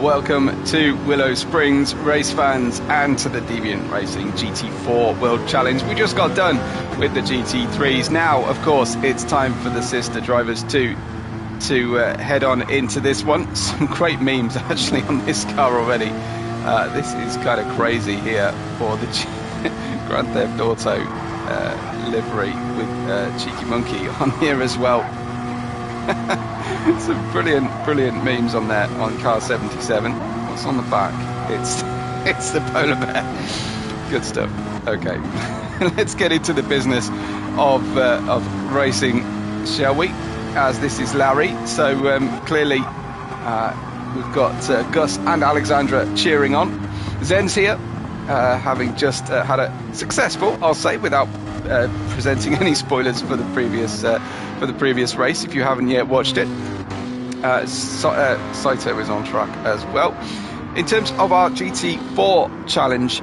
Welcome to Willow Springs, race fans, and to the Deviant Racing GT4 World Challenge. We just got done with the GT3s. Now, of course, it's time for the sister drivers to head on into this one. Some great memes actually on this car already. This is kind of crazy here for the Grand Theft Auto livery with Cheeky Monkey on here as well. Some brilliant memes on there on car 77. What's on the back? It's the polar bear. Good stuff. Okay, let's get into the business of racing, shall we? As this is Larry, so clearly we've got Gus and Alexandra cheering on. Zen's here, having just had a successful, I'll say, without presenting any spoilers for the previous race. If you haven't yet watched it, Saito is on track as well. In terms of our GT4 challenge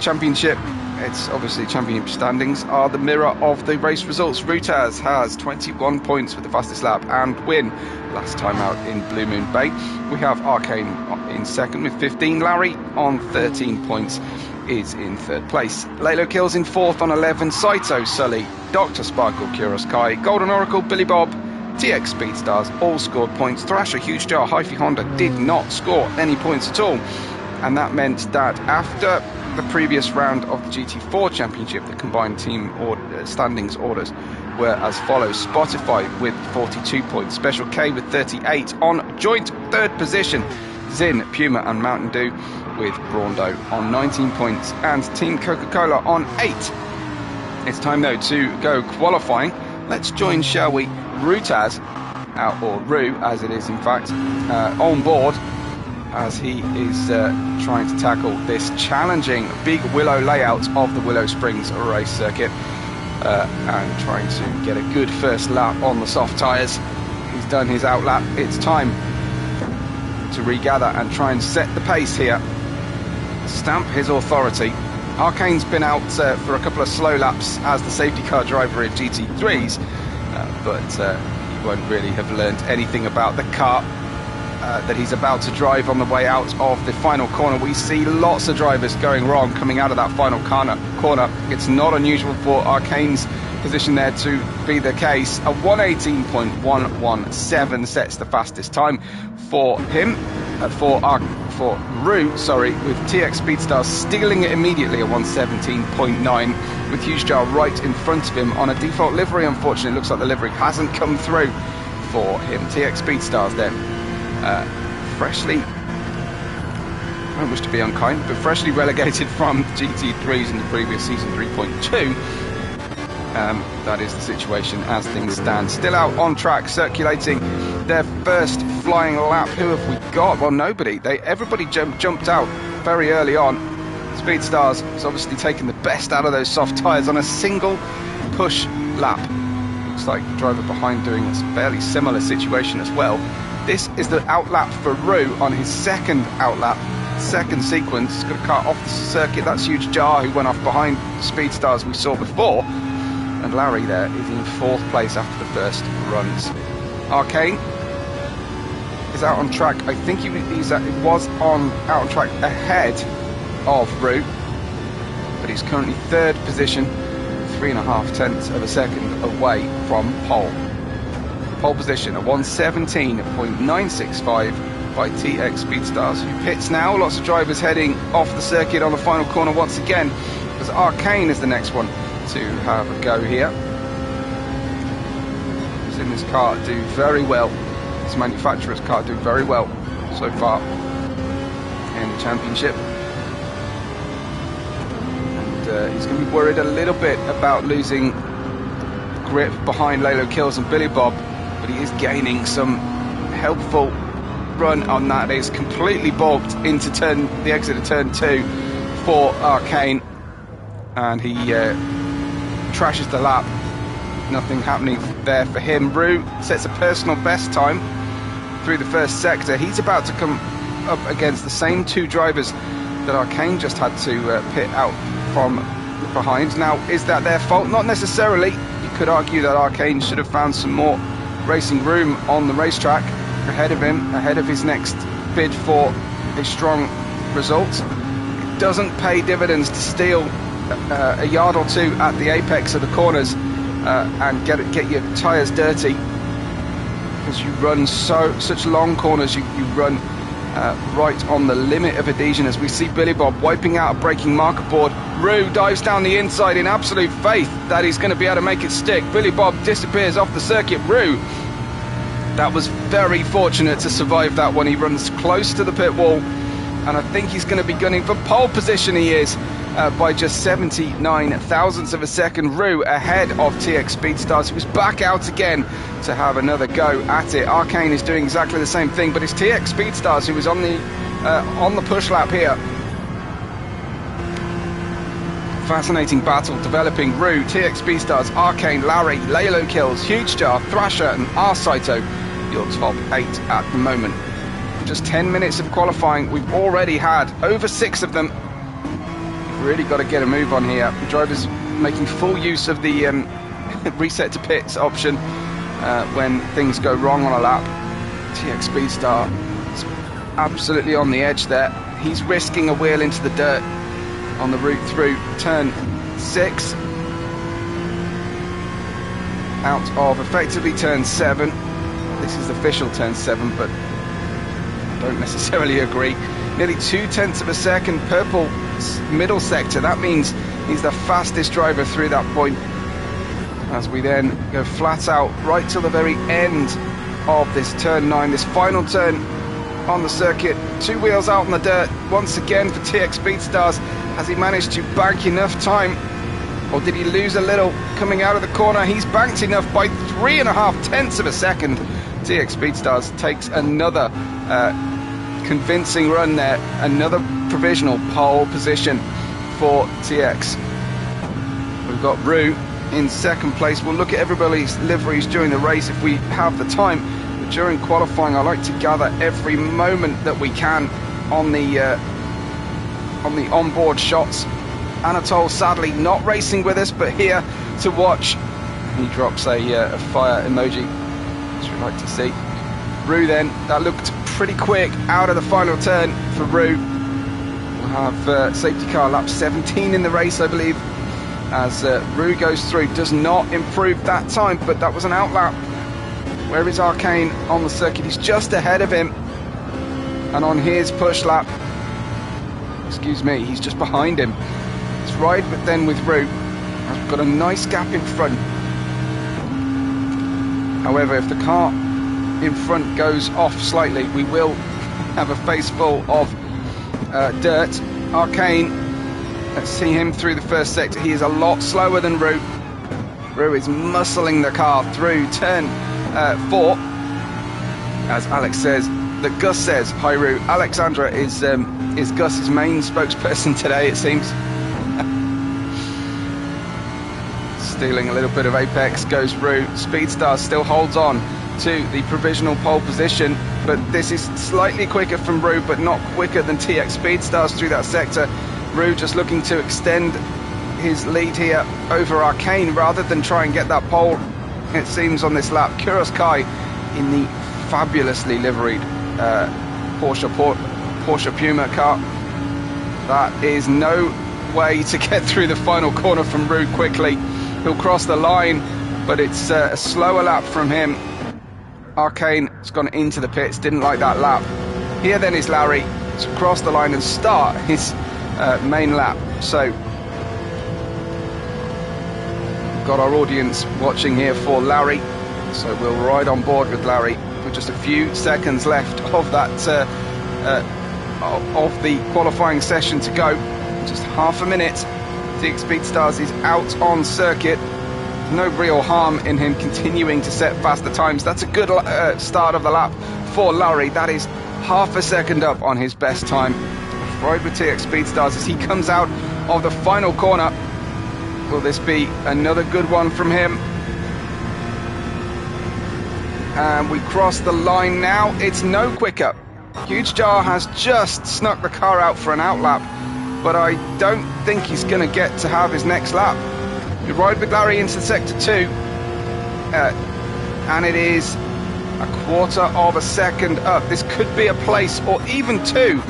championship, it's obviously championship standings are the mirror of the race results. Rutaz has 21 points with the fastest lap and win last time out in Blue Moon Bay. We have Arcane in second with 15. Larry on 13 points is in third place. Lalo Kills in fourth on 11. Saito, Sully, Dr. Sparkle, Kuros Kai, Golden Oracle, Billy Bob, TX Speedstars all scored points. Thrasher, Huge Jar, Hyphy Honda did not score any points at all. And that meant that after the previous round of the GT4 Championship, the combined team standings orders were as follows. Spotify with 42 points, Special K with 38 on joint third position. Zin, Puma and Mountain Dew with Braundo on 19 points and Team Coca-Cola on 8. It's time though to go qualifying. Let's join, shall we, Rutaz, or Ru as it is in fact, on board as he is trying to tackle this challenging big Willow layout of the Willow Springs race circuit and trying to get a good first lap on the soft tyres. He's done his outlap. It's time to regather and try and set the pace here, stamp his authority. Arcane's been out for a couple of slow laps as the safety car driver in GT3s, but he won't really have learned anything about the car that he's about to drive on the way out of the final corner. We see lots of drivers going wrong coming out of that final corner. It's not unusual for Arcane's position there to be the case. A 118.117 sets the fastest time for him, for Ru, sorry, with TX Speedstars stealing it immediately at 117.9 with Huge Jar right in front of him on a default livery. Unfortunately, it looks like the livery hasn't come through for him. TX Speedstars then freshly, I don't wish to be unkind, but freshly relegated from GT3s in the previous season 3.2. That is the situation as things stand. Still out on track, circulating their first flying lap. Who have we got? Well, nobody. Everybody jumped out very early on. Speedstars has obviously taken the best out of those soft tyres on a single push lap. Looks like the driver behind doing a fairly similar situation as well. This is the outlap for Ru on his second outlap, second sequence. He's got a car off the circuit. That's Huge Jar who went off behind Speedstars we saw before. And Larry there is in fourth place after the first runs. Arcane is out on track. I think he was out on track ahead of Ru, but he's currently third position, 3.5 tenths of a second away from pole. Pole position, a 117.965 by TX Speedstars, who pits now. Lots of drivers heading off the circuit on the final corner once again, as Arcane is the next one to have a go here. He's in this car do very well. This manufacturer's car do very well so far in the championship. And he's going to be worried a little bit about losing grip behind Lalo Kills and Billy Bob, but he is gaining some helpful run on that. It's completely bobbed into the exit of turn 2 for Arcane, and he trashes the lap. Nothing happening there for him. Ru sets a personal best time through the first sector. He's about to come up against the same two drivers that Arcane just had to pit out from behind. Now, is that their fault? Not necessarily. You could argue that Arcane should have found some more racing room on the racetrack, ahead of him, ahead of his next bid for a strong result. It doesn't pay dividends to steal a yard or two at the apex of the corners and get your tyres dirty, because you run such long corners. You run right on the limit of adhesion, as we see Billy Bob wiping out a braking marker board. Roux dives down the inside in absolute faith that he's going to be able to make it stick. Billy Bob disappears off the circuit. Roux, that was very fortunate to survive that one. He runs close to the pit wall, and I think he's going to be gunning for pole position. He is by just 79 thousandths of a second. Roux ahead of TX Speedstars, who was back out again to have another go at it. Arcane is doing exactly the same thing, but it's TX Speedstars who was on the push lap here. Fascinating battle developing. Roux, TX Speedstars, Arcane, Larry, Lalo Kills, Huge Jar, Thrasher and Arsaito, your top 8 at the moment. Just 10 minutes of qualifying, we've already had over 6 of them. We've really got to get a move on here. The drivers making full use of the reset to pits option when things go wrong on a lap. TX Speedstar is absolutely on the edge there. He's risking a wheel into the dirt on the route through turn 6, out of effectively turn 7. This is official turn 7, but I don't necessarily agree. Nearly 0.2 of a second, purple middle sector. That means he's the fastest driver through that point, as we then go flat out right till the very end of this turn 9, this final turn on the circuit. 2 wheels out on the dirt once again for TX Speedstars. Has he managed to bank enough time, or did he lose a little coming out of the corner? He's banked enough by 3.5 of a second. TX Speedstars takes another convincing run there, another provisional pole position for TX. We've got Roux in second place. We'll look at everybody's liveries during the race if we have the time. But during qualifying, I like to gather every moment that we can on the onboard shots. Anatole sadly not racing with us, but here to watch. He drops a fire emoji, which we'd like to see. Roux then, that looked pretty quick out of the final turn for Roux. We'll have safety car lap 17 in the race, I believe, as Roux goes through. Does not improve that time, but that was an outlap. Where is Arcane on the circuit? He's just ahead of him, and on his push lap, excuse me, he's just behind him. It's right, but then with Roux, I've got a nice gap in front. However, if the car in front goes off slightly, we will have a face full of dirt. Arcane, let's see him through the first sector. He is a lot slower than Roux. Roux is muscling the car through turn 4, as Alex says. That Gus says, hi Roux. Alexandra is Gus's main spokesperson today, it seems. Stealing a little bit of apex goes Roux. Speedstar still holds on to the provisional pole position, but this is slightly quicker from Roux, but not quicker than TX Speedstars through that sector. Roux just looking to extend his lead here over Arcane rather than try and get that pole, it seems, on this lap. Kuros Kai in the fabulously liveried Porsche Puma car. That is no way to get through the final corner from Roux quickly. He'll cross the line, but it's a slower lap from him. Arcane has gone into the pits, didn't like that lap. Here then is Larry to cross the line and start his main lap. So we've got our audience watching here for Larry, so we'll ride on board with Larry with just a few seconds left of that of the qualifying session to go. Just half a minute. TX Speedstars is out on circuit. No real harm in him continuing to set faster times. That's a good start of the lap for Larry. That is half a second up on his best time. Ride with TX Speedstars as he comes out of the final corner. Will this be another good one from him? And we cross the line now. It's no quicker. Huge Jar has just snuck the car out for an outlap, but I don't think he's going to get to have his next lap. We ride with Larry into sector 2, and it is a quarter of a second up. This could be a place or even two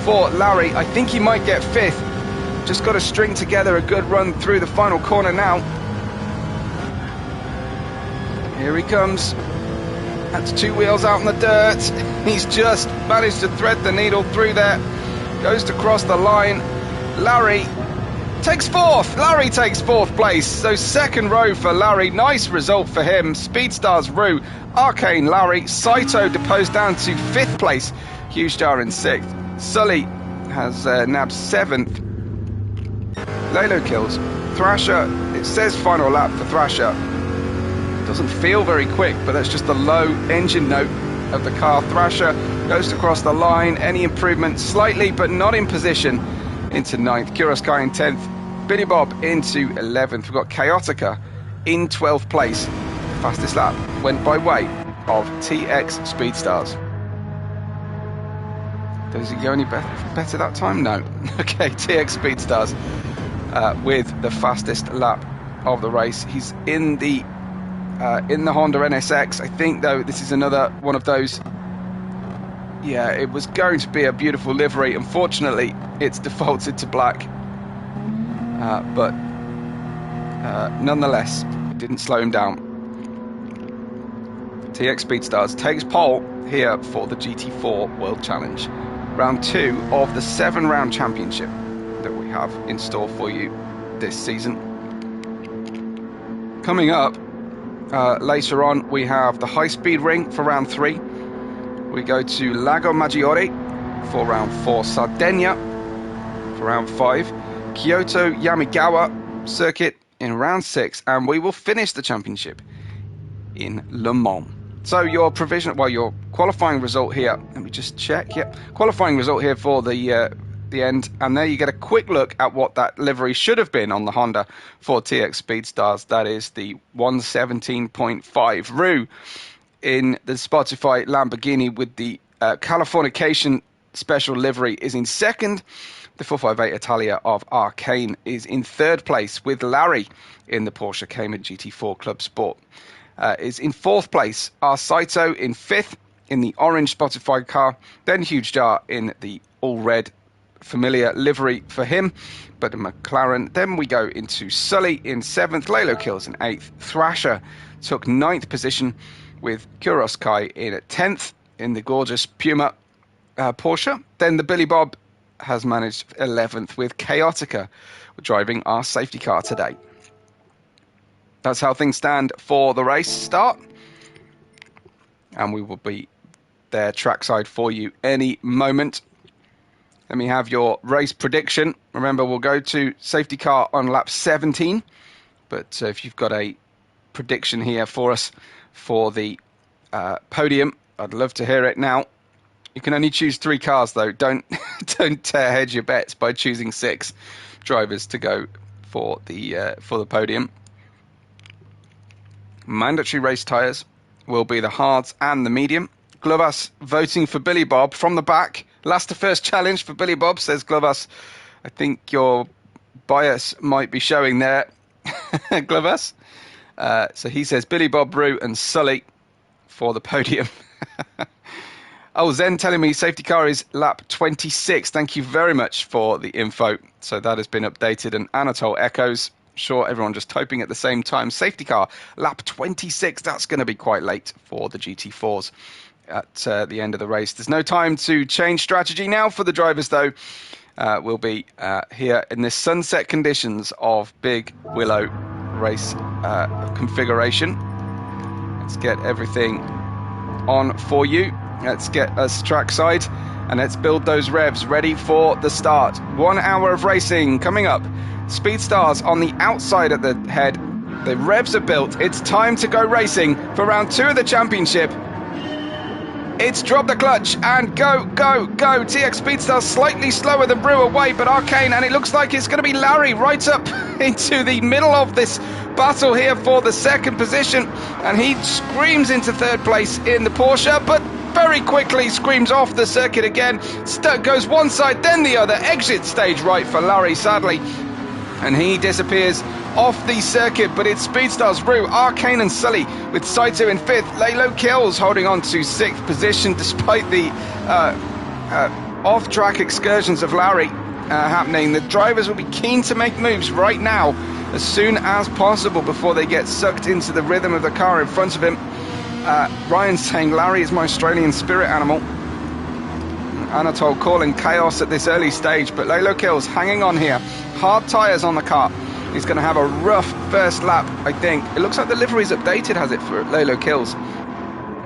for Larry. I think he might get fifth. Just got to string together a good run through the final corner now. Here he comes. That's two wheels out in the dirt. He's just managed to thread the needle through there. Goes to cross the line. Larry takes fourth. Larry takes fourth place. So second row for Larry. Nice result for him. Speedstars Rue, Arcane Larry. Saito deposed down to fifth place. Huge Jar in sixth. Sully has nabbed seventh. Lalo kills. Thrasher, it says final lap for Thrasher. Doesn't feel very quick, but that's just the low engine note of the car. Thrasher goes to cross the line. Any improvement? Slightly, but not in position. Into ninth. Kuroskai in 10th. Billy Bob into 11th. We've got Chaotica in 12th place. Fastest lap went by way of TX Speedstars. Does he go any better that time? No. Okay, TX Speedstars with the fastest lap of the race. He's in the Honda NSX. I think, though, this is another one of those. Yeah, it was going to be a beautiful livery. Unfortunately, it's defaulted to black. But nonetheless, it didn't slow him down. TX Speedstars takes pole here for the GT4 World Challenge. Round 2 of the 7-round championship that we have in store for you this season. Coming up, later on, we have the high-speed ring for round 3. We go to Lago Maggiore for round 4. Sardinia for round 5. Kyoto Yamigawa circuit in round 6. And we will finish the championship in Le Mans. So your your qualifying result here, let me just check. Yep, qualifying result here for the end, and there you get a quick look at what that livery should have been on the Honda for TX Speedstars. That is the 117.5. Rue in the Spotify Lamborghini with the Californication special livery is in second. The 458 Italia of Arcane is in third place, with Larry in the Porsche Cayman GT4 Club Sport is in fourth place. Our Saito in fifth in the orange Spotify car. Then Huge Jar in the all red familiar livery for him, but a McLaren. Then we go into Sully in 7th, Lalo Kills in 8th. Thrasher took 9th position, with Kuroskai in at 10th in the gorgeous Puma Porsche. Then the Billy Bob has managed 11th, with Chaotica driving our safety car today. That's how things stand for the race start, and we will be there trackside for you any moment. Let me have your race prediction. Remember, we'll go to safety car on lap 17. But if you've got a prediction here for us for the podium, I'd love to hear it now. You can only choose 3 cars, though. Don't hedge your bets by choosing 6 drivers to go for the podium. Mandatory race tyres will be the hards and the medium. Glovas voting for Billy Bob from the back. Last to first challenge for Billy Bob, says Glovas. I think your bias might be showing there, Glovas. So he says Billy Bob, Rue and Sully for the podium. Oh, Zen telling me safety car is lap 26. Thank you very much for the info. So that has been updated. And Anatole echoes. Sure, everyone just typing at the same time. Safety car, lap 26. That's going to be quite late for the GT4s at the end of the race. There's no time to change strategy now for the drivers, though. We'll be here in the sunset conditions of Big Willow race configuration. Let's get everything on for you. Let's get us trackside and let's build those revs ready for the start. 1 hour of racing coming up. Speedstars on the outside at the head. The revs are built. It's time to go racing for round 2 of the championship. It's drop the clutch and go, go, go. TX Speedstars slightly slower than Brew away, but Arcane, and it looks like it's going to be Larry right up into the middle of this battle here for the second position. And he screams into third place in the Porsche, but very quickly screams off the circuit again. Goes one side, then the other. Exit stage right for Larry, sadly. and he disappears off the circuit, but it's Speedstars, Roux, Arcane and Sully with Saito in 5th. Lalo Kills holding on to 6th position despite the off-track excursions of Larry happening. The drivers will be keen to make moves right now as soon as possible before they get sucked into the rhythm of the car in front of him. Ryan's saying Larry is my Australian spirit animal. Anatole calling chaos at this early stage, but Lalo Kills hanging on here. Hard tyres on the car. He's going to have a rough first lap, I think. It looks like the livery's updated, has it, for Lalo Kills?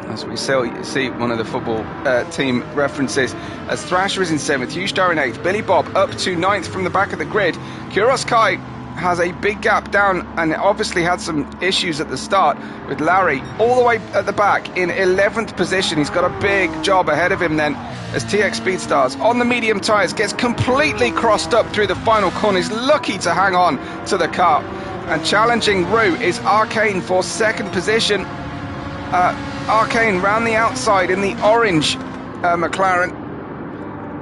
As we see one of the football team references, as Thrasher is in 7th, Hughestar in 8th, Billy Bob up to 9th from the back of the grid. Kuros Kai has a big gap down and obviously had some issues at the start with Larry all the way at the back in 11th position. He's got a big job ahead of him then, as TX Speedstars on the medium tyres gets completely crossed up through the final corner. He's lucky to hang on to the car, and challenging Roux is Arcane for 2nd position. Arcane round the outside in the orange McLaren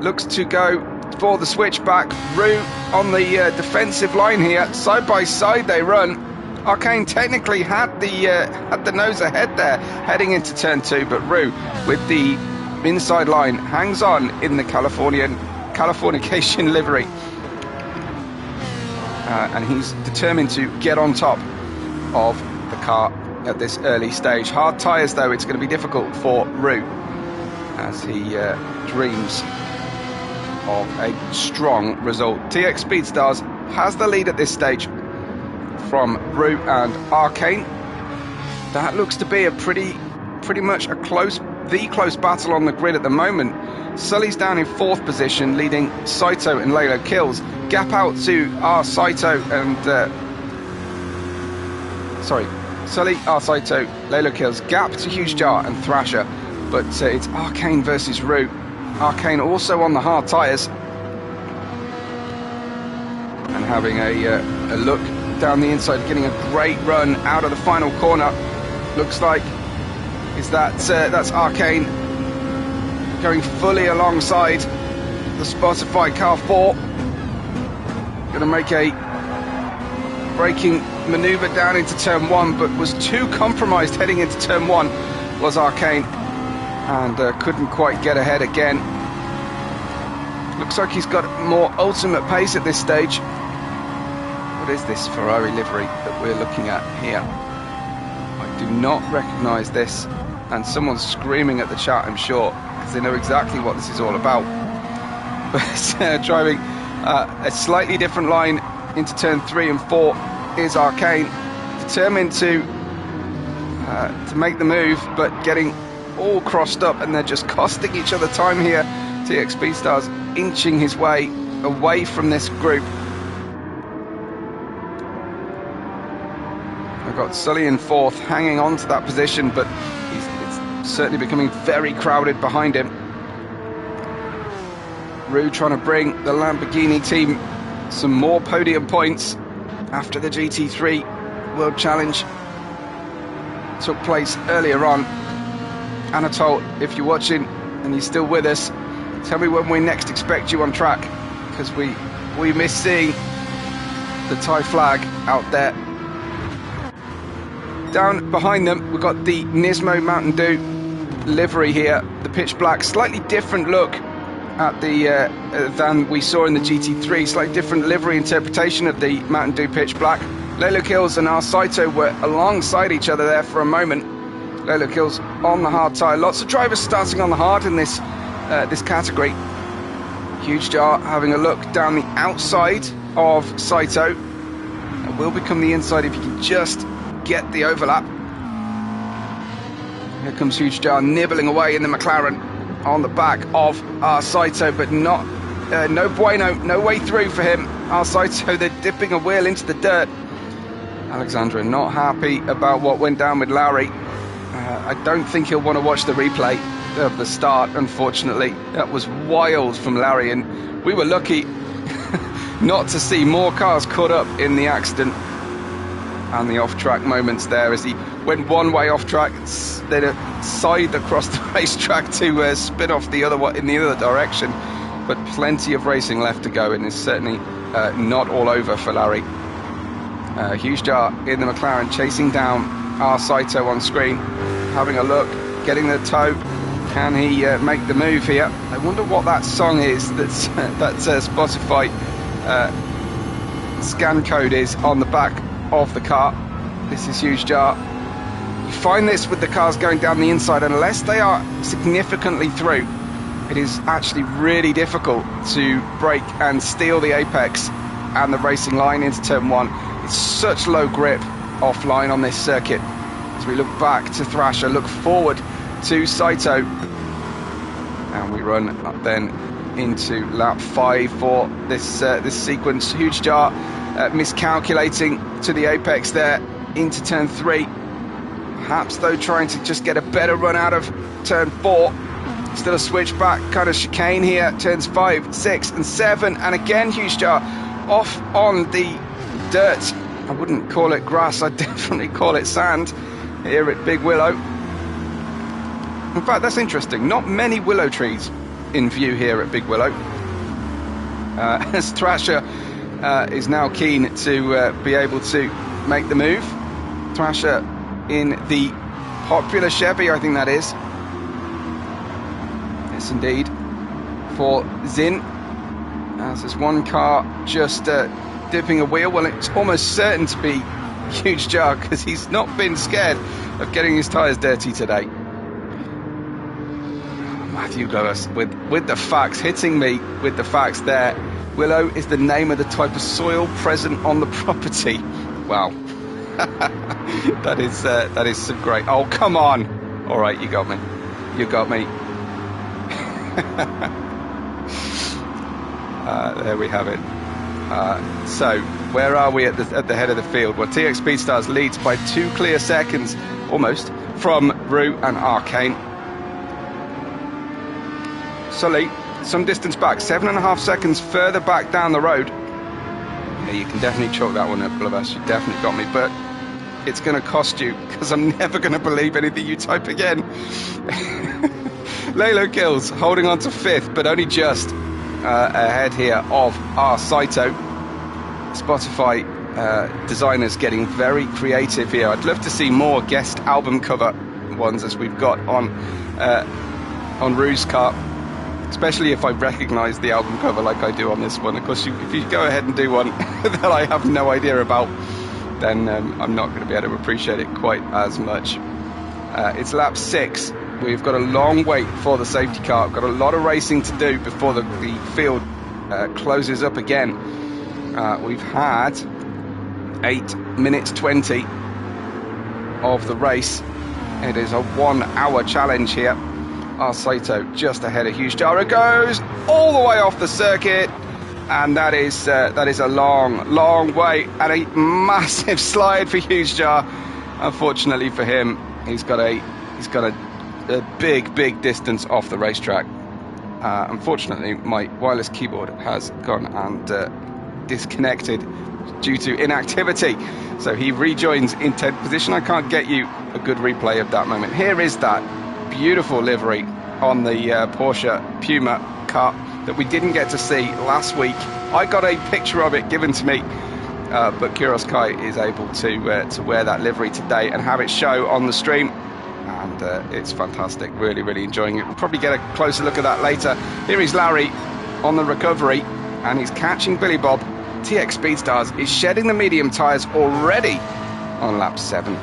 looks to go for the switchback. Roux on the defensive line here, side by side they run. Arcane technically had the nose ahead there heading into turn 2, but Roux with the inside line hangs on in the Californication livery, and he's determined to get on top of the car at this early stage. Hard tyres though, it's going to be difficult for Roux as he dreams of a strong result. TX Speedstars has the lead at this stage from Roux and Arcane. That looks to be a pretty much a close battle on the grid at the moment. Sully's down in 4th position, leading Saito and Lalo Kills. Gap out to Saito and Sully, Saito, Lalo Kills. Gap to Hughestar and Thrasher, but it's Arcane versus Roux. Arcane also on the hard tyres and having a look down the inside, getting a great run out of the final corner. Looks like that's Arcane going fully alongside the Spotify car 4. Going to make a braking manoeuvre down into turn 1, but was too compromised heading into turn 1 was Arcane, and couldn't quite get ahead again. Looks like he's got more ultimate pace at this stage. What is this Ferrari livery that we're looking at here? I do not recognise this, and someone's screaming at the chat, I'm sure, because they know exactly what this is all about. But driving a slightly different line into turn 3 and 4 is Arcane, determined to make the move, but getting all crossed up, and they're just costing each other time here. TX Speedstars inching his way away from this group. I've got Sully in 4th, hanging on to that position, but it's certainly becoming very crowded behind him. Roux trying to bring the Lamborghini team some more podium points after the GT3 World Challenge took place earlier on. Anatole, if you're watching and you're still with us, tell me when we next expect you on track, because we miss seeing the Thai flag out there. Down behind them, we've got the Nismo Mountain Dew livery here, the pitch black, slightly different look at the than we saw in the GT3, slightly different livery interpretation of the Mountain Dew pitch black. Lalo Kills and Saito were alongside each other there for a moment. Lalo Kills on the hard tyre. Lots of drivers starting on the hard in this this category. Hughestar having a look down the outside of Saito. It will become the inside if you can just get the overlap. Here comes Hughestar nibbling away in the McLaren on the back of Saito, but no bueno, no way through for him. Saito, they're dipping a wheel into the dirt. Alexandra not happy about what went down with Larry. I don't think he'll want to watch the replay of the start, unfortunately. That was wild from Larry, and we were lucky not to see more cars caught up in the accident and the off-track moments there as he went one way off-track, then a side across the racetrack to spin off the other one in the other direction. but plenty of racing left to go, and it's certainly not all over for Larry. Huge Jar in the McLaren, chasing down our Saito on screen, having a look, getting the toe. Can he make the move here? I wonder what that song is that's that Spotify scan code is on the back of the car. This is Huge Jar. You find this with the cars going down the inside, unless they are significantly through, it is actually really difficult to brake and steal the apex and the racing line into turn 1. It's such low grip offline on this circuit. As we look back to Thrasher, look forward to Saito, and we run up then into lap 5 for this sequence. Huge Jar miscalculating to the apex there into turn 3. Perhaps though trying to just get a better run out of turn 4. Still a switchback kind of chicane here. Turns 5, 6 and 7, and again Huge Jar off on the dirt. I wouldn't call it grass, I'd definitely call it sand here at Big Willow. In fact, that's interesting. Not many willow trees in view here at Big Willow. As Thrasher is now keen to be able to make the move. Thrasher in the popular Chevy, I think that is. Yes, indeed. For Zin, as there's one car just dipping a wheel. Well, it's almost certain to be Huge Jar, because he's not been scared of getting his tyres dirty today. Mathieu goes with the facts, hitting me with the facts there. Willow is the name of the type of soil present on the property. Wow. that is some great. Oh, come on. All right, you got me. You got me. There we have it. So where are we at the head of the field? Well, TX Speedstars leads by 2 clear seconds, almost, from Rue and Arcane. Sully, some distance back, 7.5 seconds further back down the road. Yeah, you can definitely chalk that one up, Blavas. You definitely got me, but it's going to cost you, because I'm never going to believe anything you type again. Lalo Kills holding on to 5th, but only just ahead here of our Saito. Spotify designers getting very creative here. I'd love to see more guest album cover ones, as we've got on Rue's car, especially if I recognise the album cover like I do on this one. Of course, if you go ahead and do one that I have no idea about, then I'm not going to be able to appreciate it quite as much. It's lap 6. We've got a long wait for the safety car. We've got a lot of racing to do before the field closes up again. We've had 8 minutes 20 of the race. It is a 1 hour challenge here. Our Saito just ahead of Huge Jar, goes all the way off the circuit, and that is a long way, and a massive slide for Huge Jar. Unfortunately for him, he's got a big distance off the racetrack. Unfortunately, my wireless keyboard has gone and disconnected due to inactivity, so he rejoins in 10th position. I can't get you a good replay of that moment. Here is that beautiful livery on the Porsche Puma car that we didn't get to see last week. I got a picture of it given to me, but Kuros Kai is able to wear that livery today and have it show on the stream, and it's fantastic. Really enjoying it. We'll probably get a closer look at that later. Here is Larry on the recovery, and he's catching Billy Bob. TX Speedstars is shedding the medium tyres already on lap 7.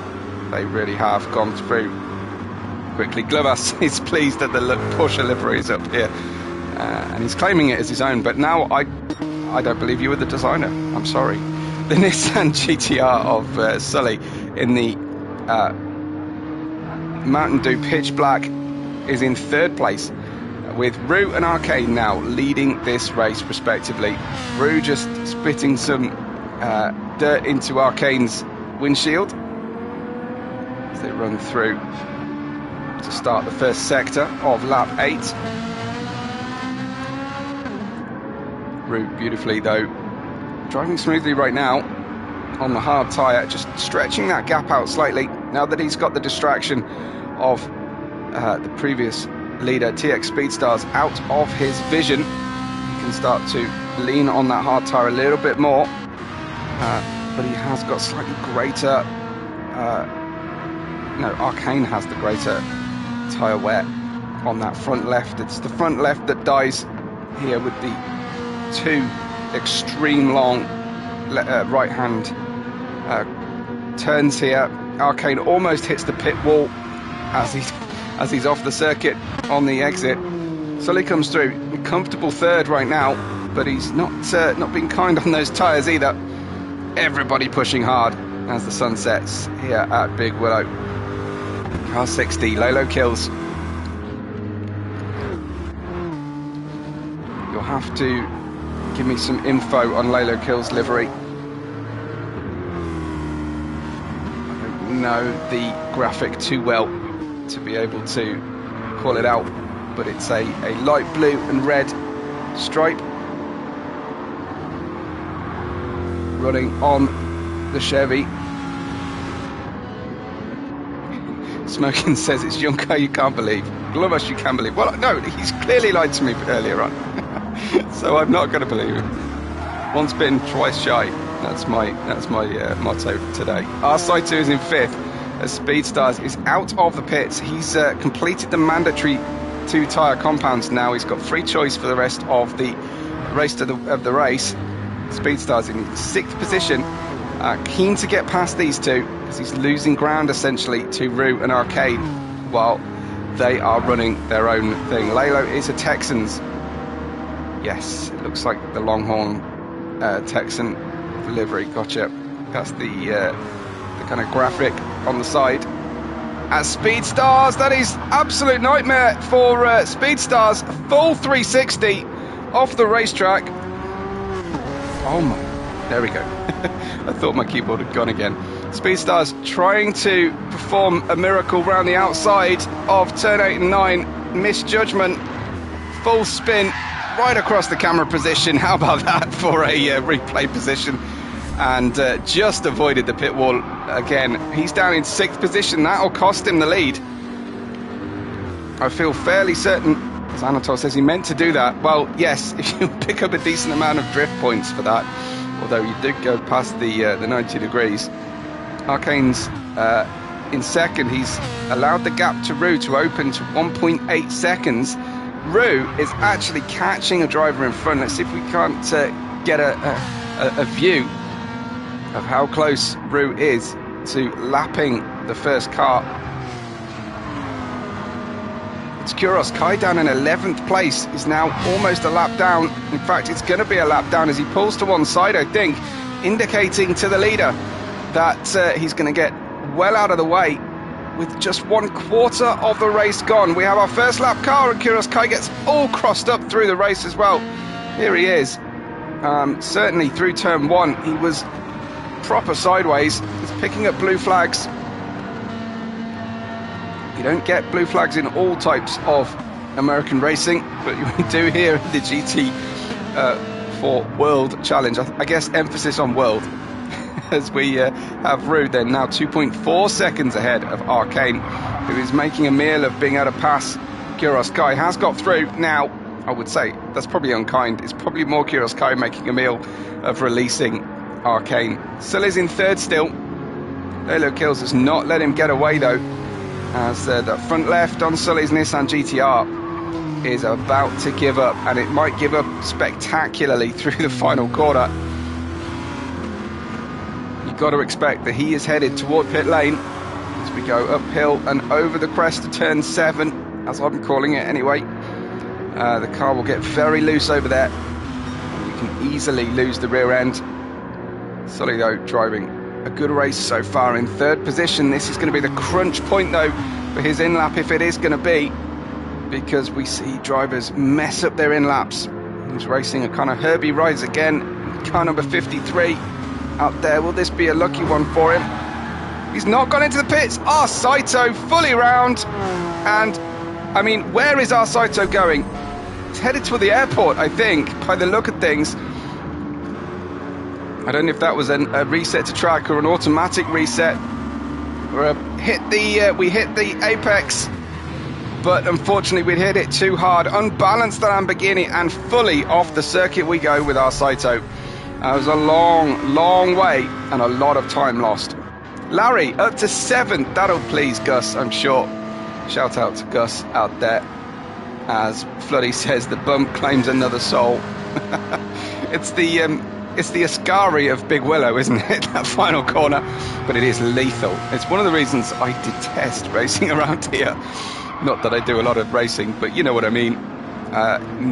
They really have gone through quickly. Glovas is pleased that the Porsche livery is up here, and he's claiming it as his own, but now I don't believe you were the designer. I'm sorry. The Nissan GTR of Sully in the Mountain Dew Pitch Black is in 3rd place, with Rue and Arcane now leading this race respectively. Rue just spitting some dirt into Arcane's windshield as they run through to start the first sector of lap 8. Rue beautifully though, driving smoothly right now on the hard tyre, just stretching that gap out slightly now that he's got the distraction of the previous leader TX Speedstars out of his vision. can start to lean on that hard tyre a little bit more. But he has got slightly greater, no, Arcane has the greater tyre wear on that front left. It's the front left that dies here with the two extreme long right hand turns here. Arcane almost hits the pit wall as he's off the circuit on the exit. Sully comes through, comfortable third right now, but he's not being kind on those tyres either. Everybody pushing hard as the sun sets here at Big Willow. Car 60, Lolo kills. You'll have to give me some info on Lolo Kills livery. I don't know the graphic too well to be able to call it out, but it's a light blue and red stripe running on the Chevy. Smoking says it's Junker you can't believe. Glomus you can believe. Well, no, he's clearly lied to me earlier on. So I'm not going to believe him. Once bitten, twice shy. That's my motto today. Our Saito is in 5th as Speedstars is out of the pits. He's completed the mandatory 2 tyre compounds now. He's got free choice for the rest of the race of the race. Speedstars in 6th position, keen to get past these two because he's losing ground essentially to Rue and Arcade while they are running their own thing. Lalo is a Texans. Yes, it looks like the Longhorn Texan livery. Gotcha. That's the kind of graphic on the side. As Speedstars, that is absolute nightmare for Speedstars. Full 360 off the racetrack. Oh my, there we go. I thought my keyboard had gone again. Speedstars trying to perform a miracle round the outside of turn 8 and 9. Misjudgment, full spin, right across the camera position. How about that for a replay position? And just avoided the pit wall again. He's down in 6th position. That'll cost him the lead. I feel fairly certain, as Anatol says, he meant to do that. Well, yes, if you pick up a decent amount of drift points for that, although you did go past the 90 degrees. Arcane's in 2nd. He's allowed the gap to Rue to open to 1.8 seconds. Rue is actually catching a driver in front. Let's see if we can't get a view of how close Rue is to lapping the first car. It's Kuros Kai down in 11th place, is now almost a lap down. In fact, it's going to be a lap down as he pulls to one side, I think, indicating to the leader that he's going to get well out of the way with just 1/4 of the race gone. We have our first lap car and Kuros Kai gets all crossed up through the race as well. Here he is. Certainly through turn 1, he was proper sideways. He's picking up blue flags. You don't get blue flags in all types of American racing, but you do here in the GT for World Challenge. I guess emphasis on World. As we have Rue then now 2.4 seconds ahead of Arcane, who is making a meal of being able to pass Kuros Kai. Has got through now. I would say that's probably unkind. It's probably more Kuros Kai making a meal of releasing Arcane. Sully's in 3rd still. Lolo Kills has not let him get away though, as the front left on Sully's Nissan GTR is about to give up, and it might give up spectacularly through the final quarter. You've got to expect that he is headed toward pit lane as we go uphill and over the crest of turn 7, as I'm calling it anyway. The car will get very loose over there. You can easily lose the rear end. Sully though driving a good race so far in 3rd position. This is going to be the crunch point though for his in-lap, if it is going to be, because we see drivers mess up their in-laps. He's racing a kind of Herbie rides again. Car number 53 out there. Will this be a lucky one for him? He's not gone into the pits. Our Saito fully round, and I mean, where is our Saito going? He's headed to the airport, I think, by the look of things. I don't know if that was a reset to track or an automatic reset. We hit the apex but unfortunately we'd hit it too hard. Unbalanced the Lamborghini, and fully off the circuit we go with our Saito. That was a long way and a lot of time lost. Larry up to 7th. That'll please Gus, I'm sure. Shout out to Gus out there. As Floody says, the bump claims another soul. It's the Ascari of Big Willow, isn't it? That final corner. But it is lethal. It's one of the reasons I detest racing around here. Not that I do a lot of racing, but you know what I mean.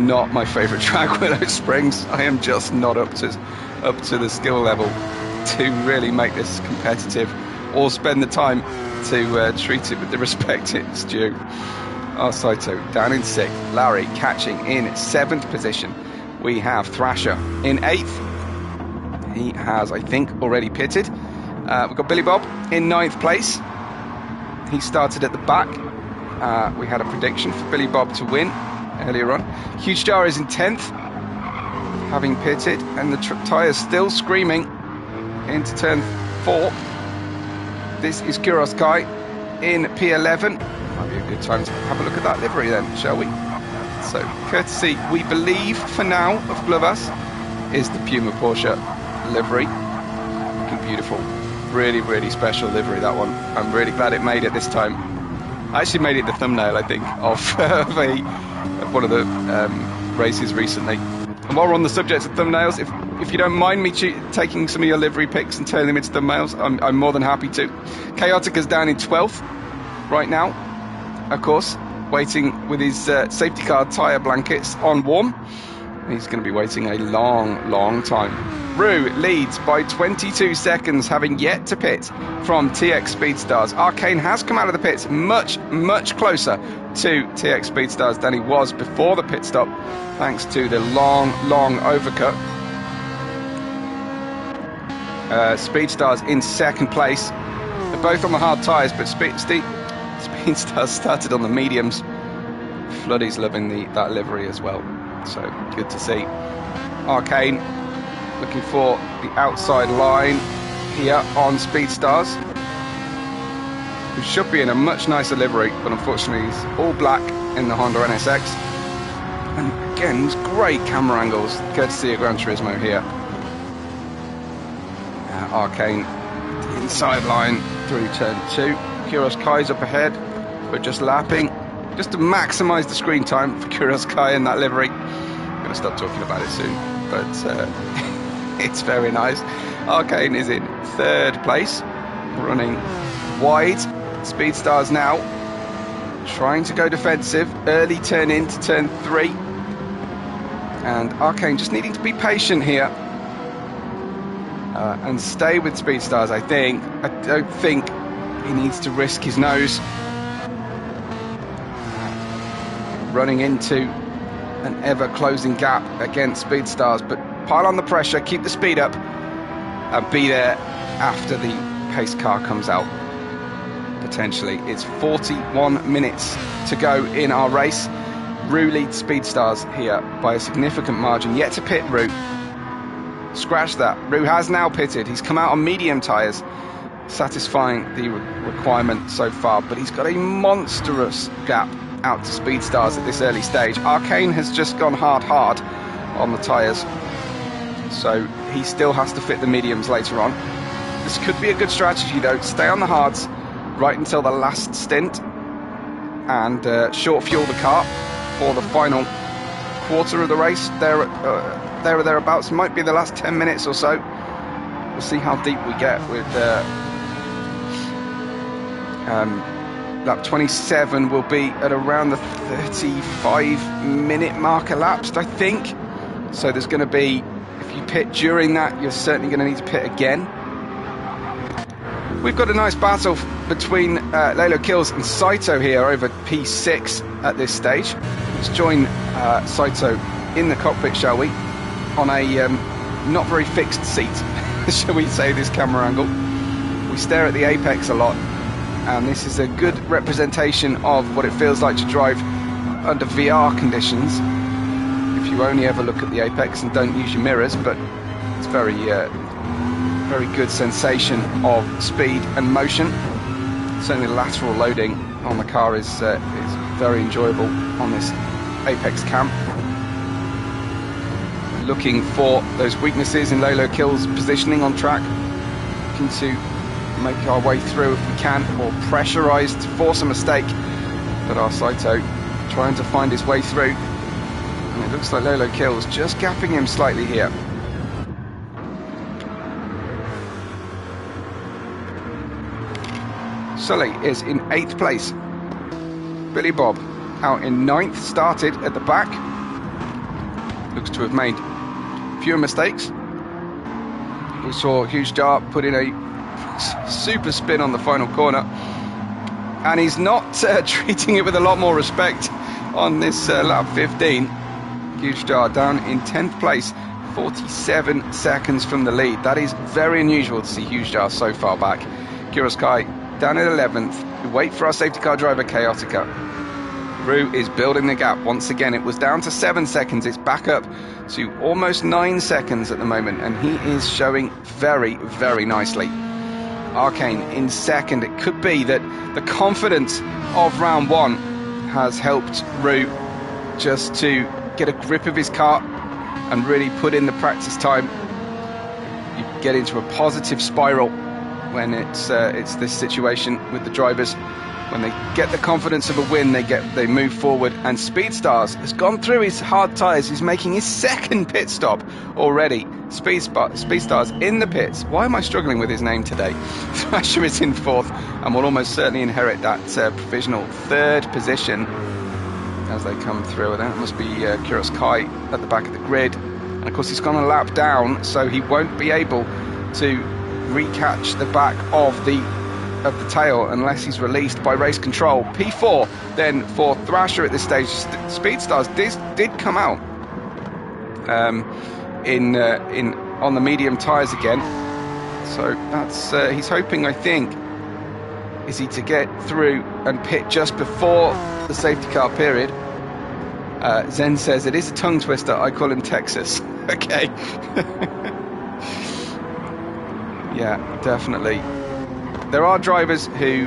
Not my favourite track, Willow Springs. I am just not up to the skill level to really make this competitive, or spend the time to treat it with the respect it's due. Our Saito down in 6th. Larry catching in 7th position. We have Thrasher in 8th. He has, I think, already pitted. We've got Billy Bob in 9th place. He started at the back. We had a prediction for Billy Bob to win earlier on. Huge Jar is in 10th, having pitted, and the tyres still screaming into turn 4. This is Kuros Kai in P11. Might be a good time to have a look at that livery then, shall we? So, courtesy, we believe for now, of Glovas, is the Puma Porsche livery. Looking beautiful. Really, really special livery, that one. I'm really glad it made it this time. I actually made it the thumbnail, I think, of one of the races recently. And while we're on the subject of thumbnails, if you don't mind me taking some of your livery pics and turning them into thumbnails, I'm more than happy to. Chaotica's down in 12th right now, of course, waiting with his safety car tyre blankets on warm. He's going to be waiting a long time. Rue leads by 22 seconds, having yet to pit from TX Speedstars. Arcane has come out of the pits much closer to TX Speedstars than he was before the pit stop, thanks to the long overcut. Speedstars in 2nd place. They're both on the hard tyres, but Speedstars started on the mediums. Floody's loving that livery as well, so good to see. Arcane looking for the outside line here on Speedstars, who should be in a much nicer livery, but unfortunately he's all black in the Honda NSX. And again, these great camera angles, courtesy of Gran Turismo here. Arcane, the inside line through turn 2. Kuros Kai's up ahead. We're just lapping, just to maximise the screen time for Kuros Kai in that livery. I'm going to stop talking about it soon, but it's very nice. Arcane is in 3rd place, running wide. Speedstars now trying to go defensive. Early turn into turn 3. And Arcane just needing to be patient here. And stay with Speedstars, I think. I don't think he needs to risk his nose. Running into an ever-closing gap against Speedstars, but pile on the pressure, keep the speed up, and be there after the pace car comes out. Potentially. It's 41 minutes to go in our race. Rue leads Speedstars here by a significant margin. Yet to pit Rue. Scratch that. Rue has now pitted. He's come out on medium tyres, satisfying the requirement so far, but he's got a monstrous gap out to Speedstars at this early stage. Arcane has just gone hard on the tyres, so he still has to fit the mediums later on. This could be a good strategy though. Stay on the hards right until the last stint and short fuel the car for the final quarter of the race. There or thereabouts. Might be the last 10 minutes or so. We'll see how deep we get with lap 27 will be at around the 35-minute mark elapsed, I think. So there's going to be, if you pit during that, you're certainly going to need to pit again. We've got a nice battle between Lalo Kills and Saito here over P6 at this stage. Let's join Saito in the cockpit, shall we? On a not very fixed seat, shall we say, this camera angle. We stare at the apex a lot, and this is a good representation of what it feels like to drive under VR conditions if you only ever look at the apex and don't use your mirrors. But it's very good sensation of speed and motion. Certainly the lateral loading on the car is very enjoyable on this Apex camp. Looking for those weaknesses in Lalo Kill's positioning on track. Looking to make our way through if we can, or pressurise to force a mistake. But our Saito trying to find his way through. And it looks like Lalo Kill's just gapping him slightly here. Sully is in 8th place. Billy Bob out in 9th, started at the back. Looks to have made fewer mistakes. We saw Huge Dart put in a super spin on the final corner. And he's not treating it with a lot more respect on this lap 15. Huge Dart down in 10th place, 47 seconds from the lead. That is very unusual to see Huge Dart so far back. Kuroskai down at 11th. We wait for our safety car driver, Chaotica. Rue is building the gap once again. It was down to 7 seconds. It's back up to almost 9 seconds at the moment, and he is showing very, very nicely. Arcane in 2nd. It could be that the confidence of round 1 has helped Rue just to get a grip of his car and really put in the practice time. You get into a positive spiral when it's this situation with the drivers. When they get the confidence of a win, they move forward. And Speedstars has gone through his hard tyres. He's making his 2nd pit stop already. Speedstars in the pits. Why am I struggling with his name today? Thrasher is in 4th and will almost certainly inherit that provisional 3rd position as they come through. That must be Kuroskai at the back of the grid. And of course he's gone a lap down, so he won't be able to recatch the back of the tail unless he's released by race control. P4 then for Thrasher at this stage. Speedstars did come out on the medium tyres again, so that's he's hoping, I think, is he to get through and pit just before the safety car period. Zen says it is a tongue twister. I call him Texas. Okay. Yeah, definitely. There are drivers who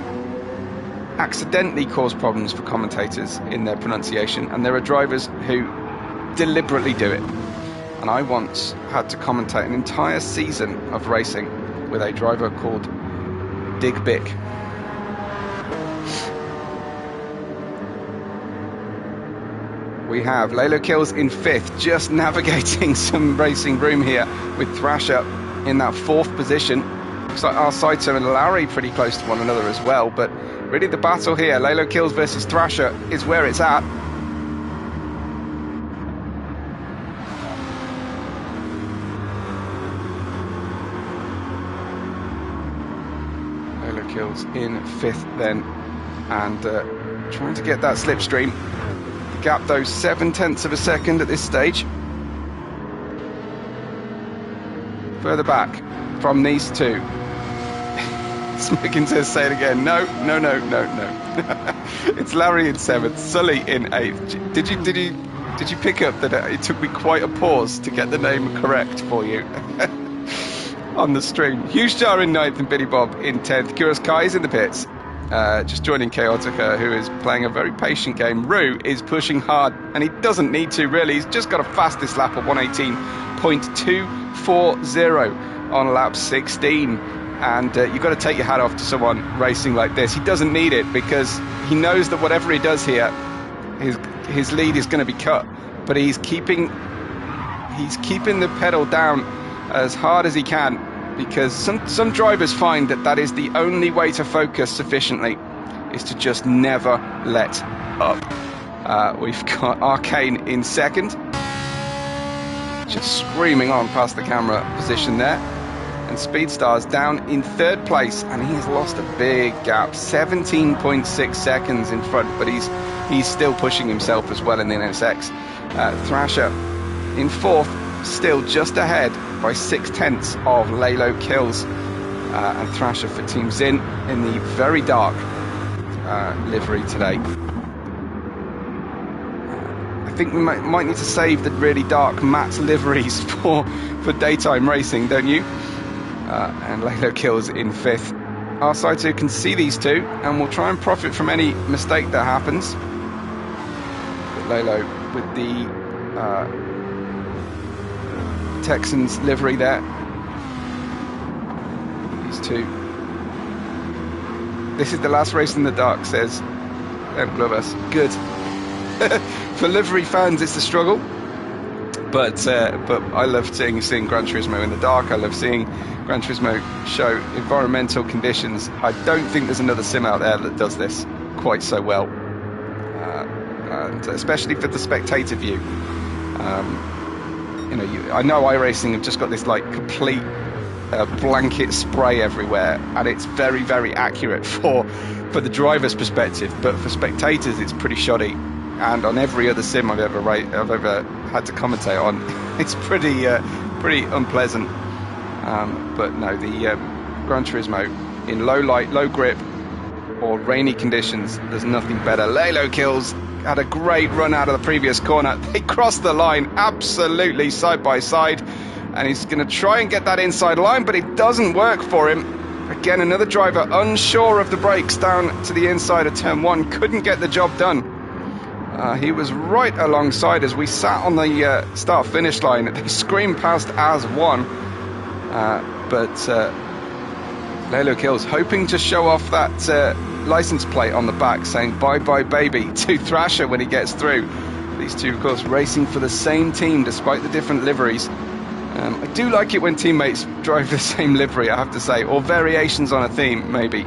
accidentally cause problems for commentators in their pronunciation, and there are drivers who deliberately do it. And I once had to commentate an entire season of racing with a driver called Dig Bick. We have Lalo Kills in 5th, just navigating some racing room here with Thrasher in that 4th position. Looks like our Saito and Larry pretty close to one another as well, but really the battle here, Lalo Kills versus Thrasher, is where it's at. Lalo Kills in 5th then, and trying to get that slipstream. The gap though, 7/10 of a second at this stage. Further back from these two. Smicken says, say it again. No. It's Larry in 7th, Sully in 8th. Did you pick up that it took me quite a pause to get the name correct for you on the stream? Huge Jar in 9th and Billy Bob in 10th. Kuroskai is in the pits, just joining Chaotica, who is playing a very patient game. Rue is pushing hard, and he doesn't need to really. He's just got a fastest lap of 118.240 on lap 16. And you've got to take your hat off to someone racing like this. He doesn't need it, because he knows that whatever he does here, his lead is going to be cut. But he's keeping the pedal down as hard as he can, because some drivers find that is the only way to focus sufficiently, is to just never let up. We've got Arcane in 2nd, just screaming on past the camera position there. And Speedstars down in 3rd place, and he's lost a big gap, 17.6 seconds in front, but he's still pushing himself as well in the NSX. Thrasher in 4th, still just ahead by 6/10 of Lalo Kills, and Thrasher for Team Zin in the very dark livery today. I think we might need to save the really dark matte liveries for daytime racing, don't you? And Lalo Kills in 5th. Our Saito can see these two and will try and profit from any mistake that happens. Lalo with the Texans livery there. These two. This is the last race in the dark, says Glovers. Good. For livery fans, it's a struggle. But I love seeing Gran Turismo in the dark. I love seeing Gran Turismo show environmental conditions. I don't think there's another sim out there that does this quite so well, and especially for the spectator view. You know, I know iRacing have just got this like complete blanket spray everywhere, and it's very, very accurate for the driver's perspective. But for spectators, it's pretty shoddy. And on every other sim I've ever had to commentate on, it's pretty unpleasant. But no, the Gran Turismo in low light, low grip, or rainy conditions, there's nothing better. Lalo Kills had a great run out of the previous corner. They crossed the line absolutely side by side, and he's going to try and get that inside line, but it doesn't work for him. Again, another driver unsure of the brakes down to the inside of turn 1, couldn't get the job done. He was right alongside as we sat on the start-finish line. They screamed past as one, but Lalo Kills hoping to show off that license plate on the back saying bye-bye baby to Thrasher when he gets through. These two, of course, racing for the same team despite the different liveries. I do like it when teammates drive the same livery, I have to say, or variations on a theme, maybe.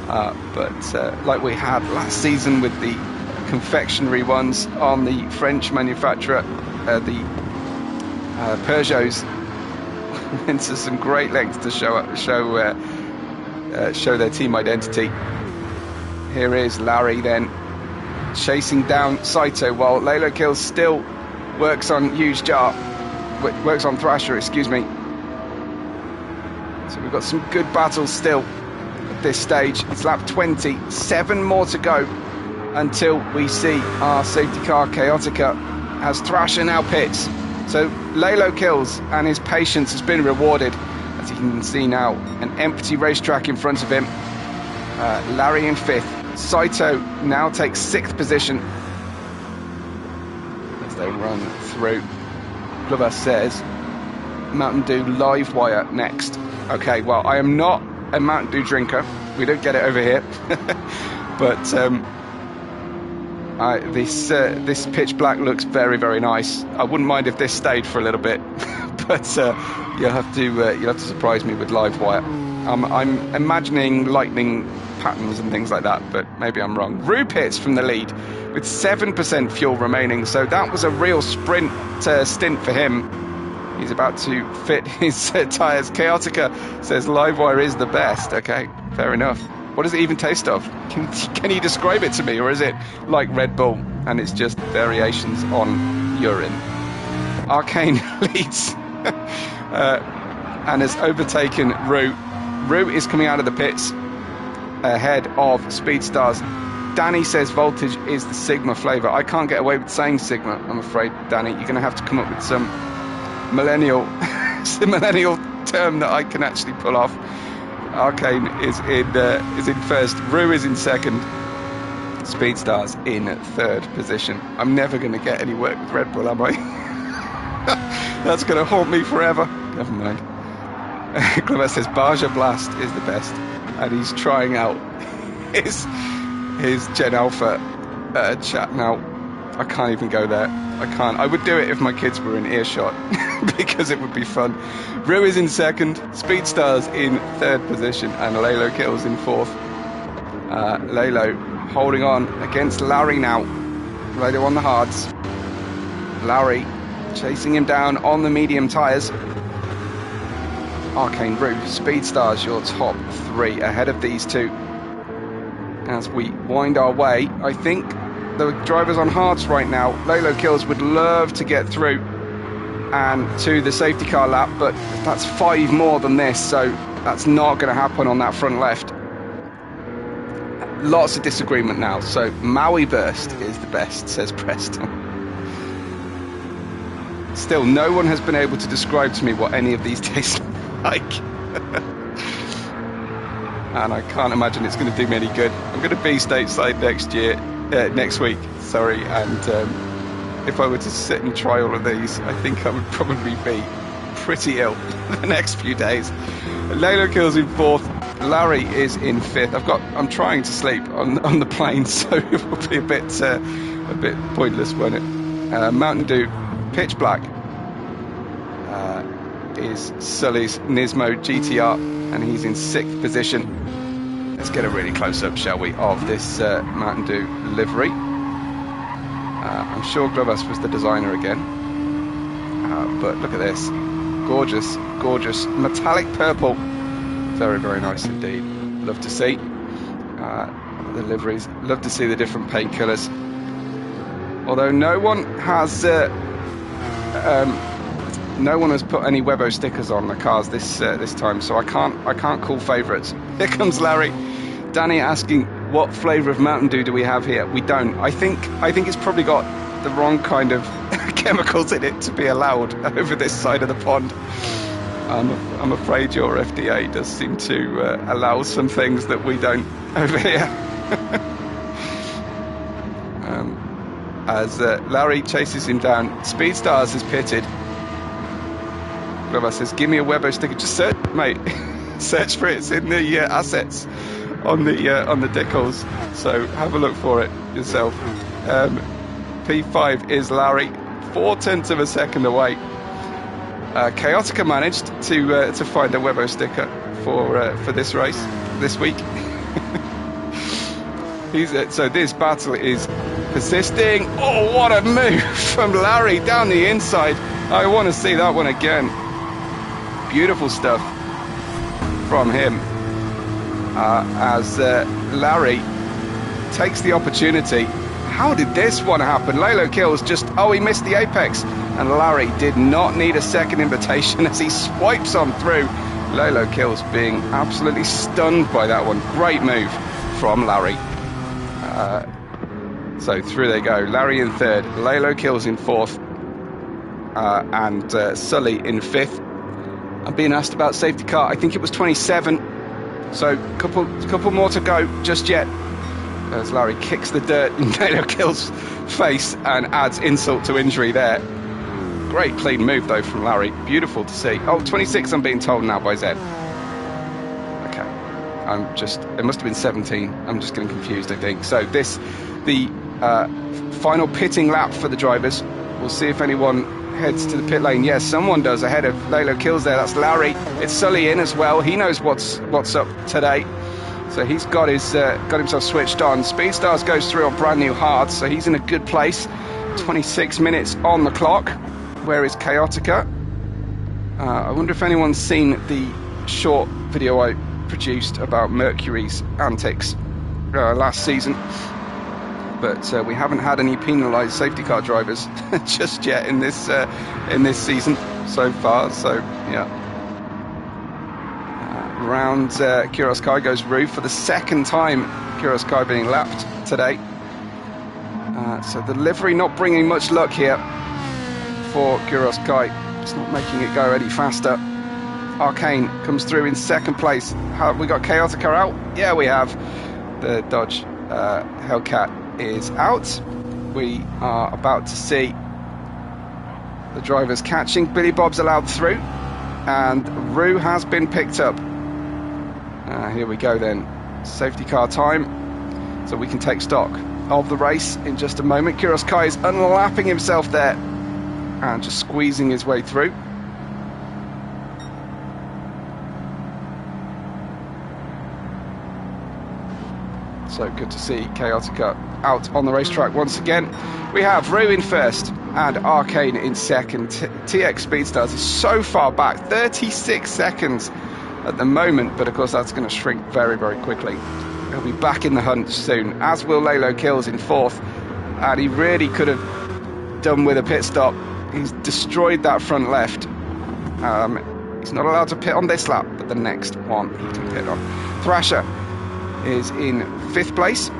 But like we had last season with the confectionery ones on the French manufacturer, the Peugeots, went to some great lengths to show their team identity. Here is Larry then chasing down Saito while Lalo Kills still works on Thrasher, excuse me. So we've got some good battles still at this stage. It's lap 20, 7 more to go until we see our safety car Chaotica as Thrasher now pits. So Lalo Kills, and his patience has been rewarded, as you can see now, an empty racetrack in front of him. Larry in 5th. Saito now takes 6th position as they run through. Glover says Mountain Dew live wire next. Okay, well, I am not a Mountain Dew drinker. We don't get it over here. But this pitch black looks very, very nice. I wouldn't mind if this stayed for a little bit, but you'll have to surprise me with live wire. I'm imagining lightning patterns and things like that, but maybe I'm wrong. Rue pits from the lead with 7% fuel remaining, so that was a real stint for him. He's about to fit his tyres. Chaotica says live wire is the best. Okay, fair enough. What does it even taste of? Can you describe it to me, or is it like Red Bull and it's just variations on urine? Arcane leads and has overtaken Rue. Rue is coming out of the pits ahead of Speedstars. Danny says voltage is the Sigma flavour. I can't get away with saying Sigma, I'm afraid, Danny. You're going to have to come up with some millennial term that I can actually pull off. Arcane is in 1st. Rue is in 2nd. Speedstars in 3rd position. I'm never going to get any work with Red Bull, am I? That's going to haunt me forever. Never mind. Clement says Baja Blast is the best, and he's trying out his Gen Alpha chat now. I can't even go there. I can't. I would do it if my kids were in earshot because it would be fun. Rue is in 2nd, Speedstars in 3rd position, and Lalo Kills in 4th. Lalo holding on against Larry now. Lalo on the hards. Larry chasing him down on the medium tyres. Arcane Rue, Speedstars, your top 3 ahead of these two. As we wind our way, I think the drivers on hards right now, Lalo Kills would love to get through and to the safety car lap, but that's 5 more than this, so that's not going to happen on that front left. Lots of disagreement now, so Maui Burst is the best, says Preston. Still, no one has been able to describe to me what any of these taste like. And I can't imagine it's going to do me any good. I'm going to be stateside next year. next week. Sorry, and if I were to sit and try all of these, I think I would probably be pretty ill the next few days. Lalo Kills in 4th. Larry is in 5th. I'm trying to sleep on the plane, so it will be a bit pointless, won't it? Mountain Dew Pitch Black is Sully's Nismo GTR, and he's in 6th position. Let's get a really close up, shall we, of this Mountain Dew livery. I'm sure Glovas was the designer again, but look at this. Gorgeous, gorgeous metallic purple. Very, very nice indeed. Love to see the liveries. Love to see the different paint colours. Although no one has put any Webbo stickers on the cars this time, so I can't call favourites. Here comes Larry. Danny asking, what flavour of Mountain Dew do we have here? We don't. I think it's probably got the wrong kind of chemicals in it to be allowed over this side of the pond. I'm afraid your FDA does seem to allow some things that we don't over here. As Larry chases him down, Speedstars has pitted. Glover says, give me a Webbo sticker. Just search, mate. Search for it. It's in the assets on the decals. So have a look for it yourself. P5 is Larry, 0.4 of a second away. Chaotica managed to find a Webbo sticker for this race this week. So this battle is persisting. Oh, what a move from Larry down the inside. I want to see that one again. Beautiful stuff from him as Larry takes the opportunity. How did this one happen? Lalo Kills he missed the apex, and Larry did not need a second invitation as he swipes on through. Lalo Kills being absolutely stunned by that one. Great move from Larry. So through they go. Larry in 3rd, Lalo Kills in 4th, and Sully in 5th. I'm being asked about safety car. I think it was 27. So couple more to go just yet. As Larry kicks the dirt in Lalo Kills' face and adds insult to injury there. Great clean move though from Larry. Beautiful to see. Oh, 26 I'm being told now by Zed. Okay. It must have been 17. I'm just getting confused, I think. So the final pitting lap for the drivers. We'll see if anyone heads to the pit lane. Yes, someone does ahead of Lalo Kills there. That's Larry. It's Sully in as well. He knows what's up today. So he's got himself switched on. Speedstars goes through on brand new hards, so he's in a good place. 26 minutes on the clock. Where is Chaotica? I wonder if anyone's seen the short video I produced about Mercury's antics last season. But we haven't had any penalised safety car drivers just yet in this season so far. So yeah. Round Kuros Kai goes Roo for the second time. Kuros Kai being lapped today. So the livery not bringing much luck here for Kuros Kai. It's not making it go any faster. Arcane comes through in 2nd place. Have we got Chaotica out? Yeah, we have. The Dodge Hellcat is out. We are about to see the drivers catching. Billy Bob's allowed through, and Roo has been picked up. Here we go then. Safety car time, so we can take stock of the race in just a moment. Kuros Kai is unlapping himself there and just squeezing his way through. So good to see Chaotica out on the racetrack once again. We have Roo in 1st and Arcane in 2nd. TX Speedstars is so far back, 36 seconds at the moment, but of course that's going to shrink very, very quickly. He'll be back in the hunt soon, as will Lalo Kills in 4th, and he really could have done with a pit stop. He's destroyed that front left. He's not allowed to pit on this lap, but the next one he can pit on. Thrasher is in 5th place.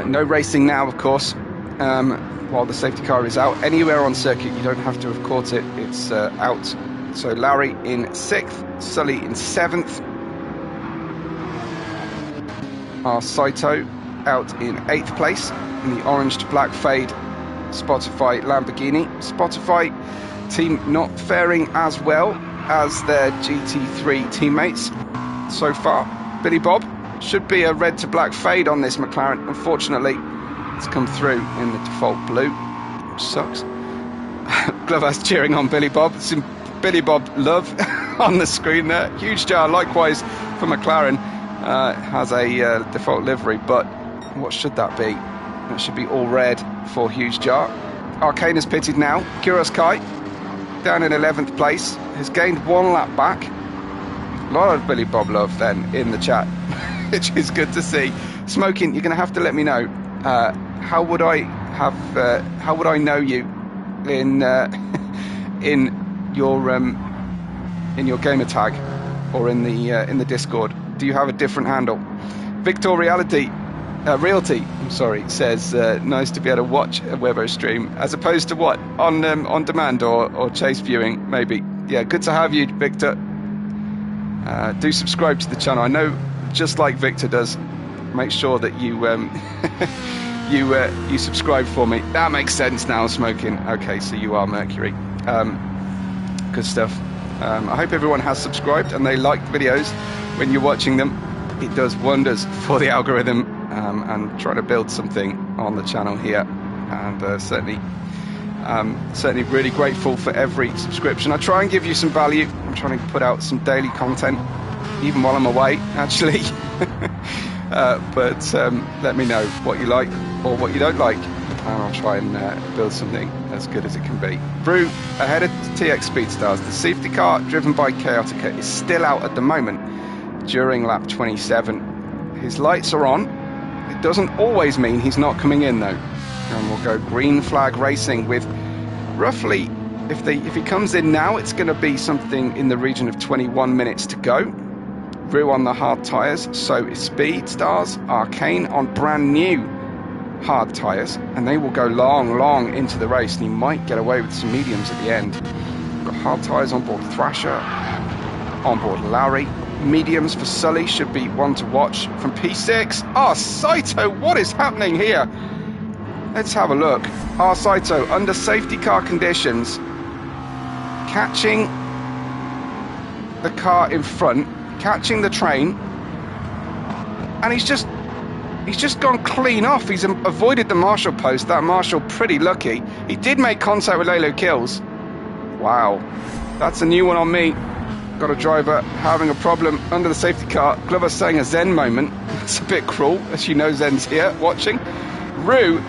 No racing now, of course, while the safety car is out. Anywhere on circuit, you don't have to have caught it. It's out. So Larry in 6th, Sully in 7th. Our Saito out in 8th place in the orange to black fade Spotify Lamborghini. Spotify team not faring as well as their GT3 teammates so far. Billy Bob, should be a red to black fade on this McLaren. Unfortunately, it's come through in the default blue, which sucks. Glover's cheering on Billy Bob. Some Billy Bob love on the screen there. Huge jar, likewise for McLaren, has a default livery, but what should that be? That should be all red for Huge Jar. Arcane has pitted now. Kuros Kai, down in 11th place, has gained 1 lap back. A lot of Billy Bob love then in the chat, which is good to see. Smoking, you're going to have to let me know. How would I know you in your gamer tag or in the Discord? Do you have a different handle? Victor Reality. Realty, I'm sorry, says nice to be able to watch a Webbo stream as opposed to what, on demand or chase viewing maybe. Yeah, good to have you, Victor. Do subscribe to the channel. I know, just like Victor does, make sure that you you subscribe for me. That makes sense now. Smoking. Okay, so you are Mercury. Good stuff. I hope everyone has subscribed and they like videos when you're watching them. It does wonders for the algorithm. And trying to build something on the channel here, and certainly really grateful for every subscription. I try and give you some value. I'm trying to put out some daily content, even while I'm away, actually. But let me know what you like or what you don't like, and I'll try and build something as good as it can be. Brew ahead of TX Speedstars. The safety car driven by Chaotica is still out at the moment during lap 27. His lights are on. It doesn't always mean he's not coming in though. And we'll go green flag racing with roughly, if he comes in now, it's going to be something in the region of 21 minutes to go. Rue on the hard tyres, so is Speedstars. Arcane on brand new hard tyres, and they will go long into the race, and he might get away with some mediums at the end. Got hard tyres on board Thrasher, on board Larry. Mediums for Sully should be one to watch from P6. Saito, what is happening here? Let's have a look. Saito, under safety car conditions, catching the car in front, catching the train, and he's just gone clean off. He's avoided the marshal post. That marshal pretty lucky. He did make contact with Lalo Kills. Wow, that's a new one on me. Got a driver having a problem under the safety car. Glover saying a Zen moment. It's a bit cruel, as you know Zen's here watching. Rue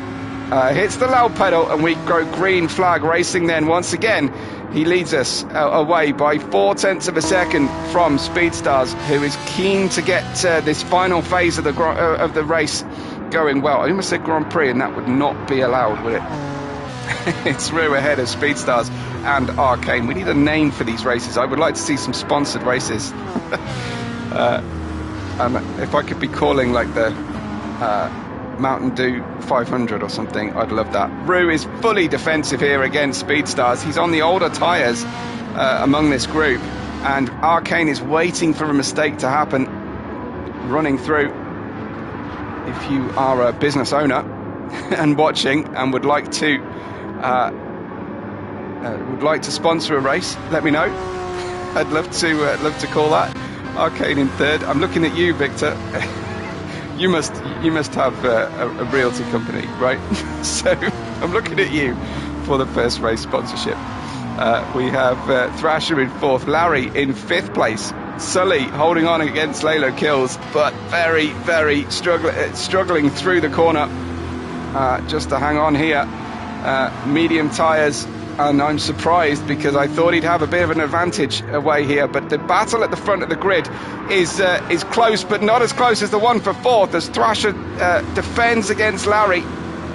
hits the loud pedal, and we go green flag racing then once again. He leads us away by 0.4 of a second from Speedstars, who is keen to get this final phase of the race going well. I almost said Grand Prix, and that would not be allowed, would it? It's Rue ahead of Speedstars and Arcane. We need a name for these races. I would like to see some sponsored races. And if I could be calling like the Mountain Dew 500 or something, I'd love that. Rue is fully defensive here against Speedstars. He's on the older tyres among this group, and Arcane is waiting for a mistake to happen, running through. If you are a business owner and watching and would like to sponsor a race, let me know. I'd love to call that. Arcane in third. I'm looking at you, Victor. You must have a realty company, right? So I'm looking at you for the first race sponsorship. We have Thrasher in fourth, Larry in fifth place, Sully holding on against Lalo Kills, but very struggling through the corner just to hang on here. Medium tyres, and I'm surprised because I thought he'd have a bit of an advantage away here, but the battle at the front of the grid is close, but not as close as the one for fourth, as Thrasher defends against Larry.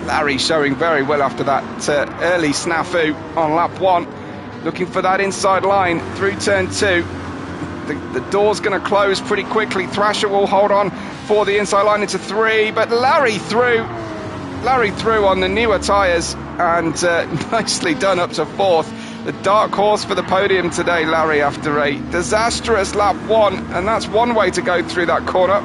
Larry showing very well after that early snafu on lap one, looking for that inside line through turn two. The door's going to close pretty quickly. Thrasher will hold on for the inside line into three, but Larry through on the newer tyres, and nicely done up to fourth. The dark horse for the podium today, Larry, after a disastrous lap one, and that's one way to go through that corner.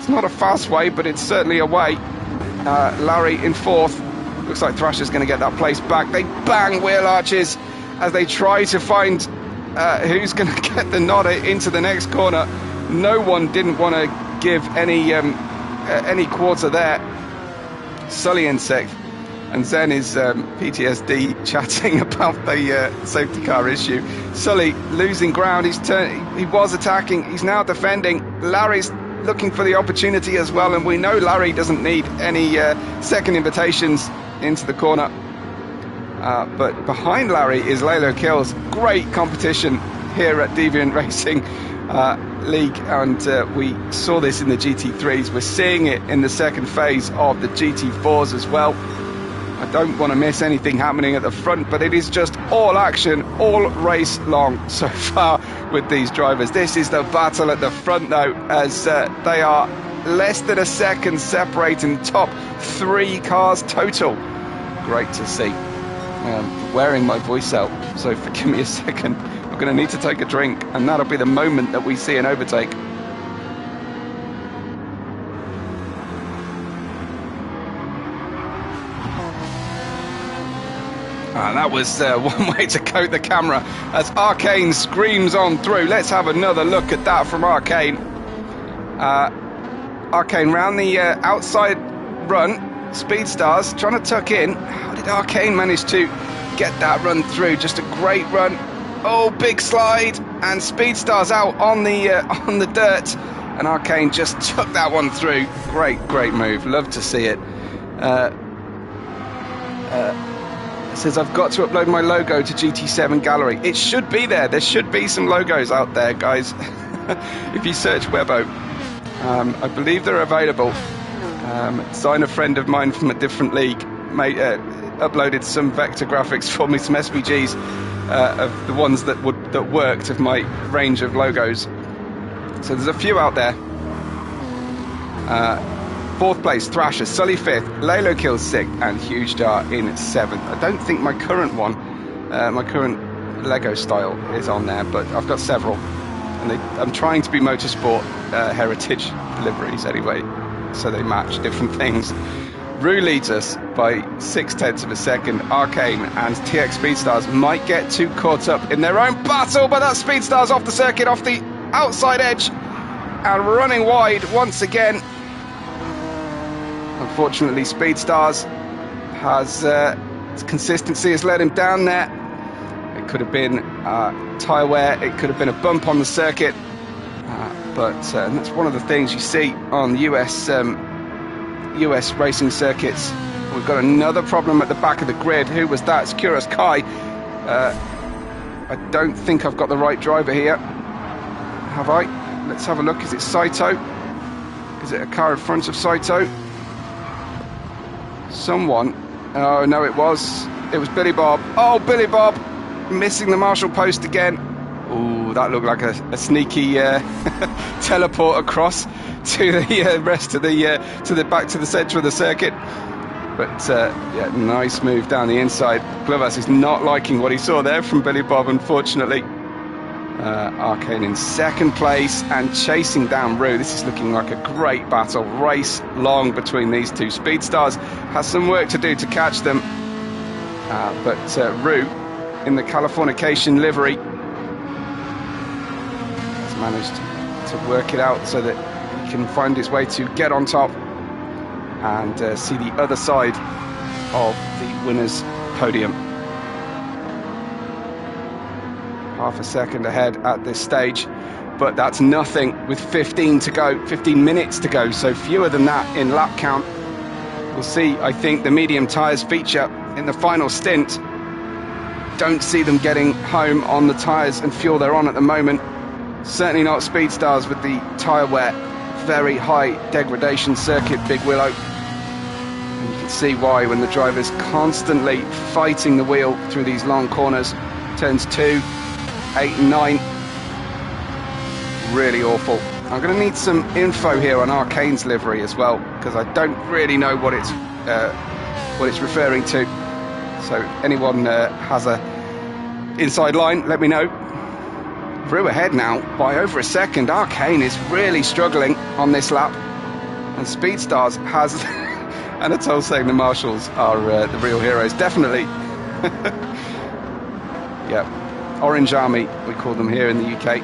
It's not a fast way, but it's certainly a way. Larry in fourth. Looks like Thrasher's going to get that place back. They bang wheel arches as they try to find who's going to get the nod into the next corner. No one didn't want to give any quarter there. Sully in sixth, and Zen is PTSD chatting about the safety car issue. Sully losing ground. He was attacking. He's now defending. Larry's looking for the opportunity as well, and we know Larry doesn't need any second invitations into the corner. But behind Larry is Lalo Kills. Great competition here at Deviant Racing League, and we saw this in the GT3s. We're seeing it in the second phase of the GT4s as well. I don't want to miss anything happening at the front, but it is just all action, all race long so far with these drivers. This is the battle at the front though, as they are less than a second separating the top 3 cars total. Great to see. Wearing my voice out, so forgive me a second. I'm going to need to take a drink, and that'll be the moment that we see an overtake. And that was one way to coat the camera as Arcane screams on through. Let's have another look at that from Arcane. Arcane round the outside run. Speedstars trying to tuck in. How did Arcane manage to get that run through? Just a great run. Oh, big slide, and Speedstars out on the dirt, and Arcane just took that one through. Great move. Love to see it. It says I've got to upload my logo to GT7 Gallery. It should be there. There should be some logos out there, guys. If you search Webbo, I believe they're available. Sign a friend of mine from a different league uploaded some vector graphics for me, some SVGs of the ones that worked of my range of logos. So there's a few out there. Fourth place, Thrasher. Sully fifth, Lalo Kills sixth, and Huge Jar in seventh. I don't think my current one, my current Lego style is on there, but I've got several. And I'm trying to be motorsport heritage deliveries anyway, so they match different things. Rue leads us by 0.6 of a second. Arcane and TX Speedstars might get too caught up in their own battle, but that Speedstars off the circuit, off the outside edge, and running wide once again. Unfortunately, Speedstars has consistency has let him down there. It could have been tyre wear, it could have been a bump on the circuit, but and that's one of the things you see on US racing circuits. We've got another problem at the back of the grid. Who was that? It's Curious Kai. I don't think I've got the right driver here. Have I? Let's have a look. Is it Saito? Is it a car in front of Saito? Someone. Oh no, it was Billy Bob. Oh, Billy Bob missing the Marshall post again. Ooh, that looked like a sneaky teleport across to the rest of the back to the centre of the circuit. But yeah, nice move down the inside. Glovas is not liking what he saw there from Billy Bob, unfortunately. Arcane in second place and chasing down Rue. This is looking like a great battle. Race long between these two. Speedstars has some work to do to catch them. But Rue in the Californication livery has managed to work it out so that he can find his way to get on top and see the other side of the winners' podium. Half a second ahead at this stage, but that's nothing with 15 minutes to go, so fewer than that in lap count. We'll see, I think, the medium tyres feature in the final stint. Don't see them getting home on the tyres and fuel they're on at the moment. Certainly not Speedstars with the tyre wear. Very high degradation circuit, Big Willow. And you can see why when the driver's constantly fighting the wheel through these long corners. Turns 2, 8 and 9. Really awful. I'm going to need some info here on Arcane's livery as well, because I don't really know what it's referring to. So anyone has a inside line, let me know. Rue ahead now by over a second. Arcane is really struggling on this lap. And Speedstars has Anatole saying the marshals are the real heroes. Definitely. Yeah, Orange Army we call them here in the UK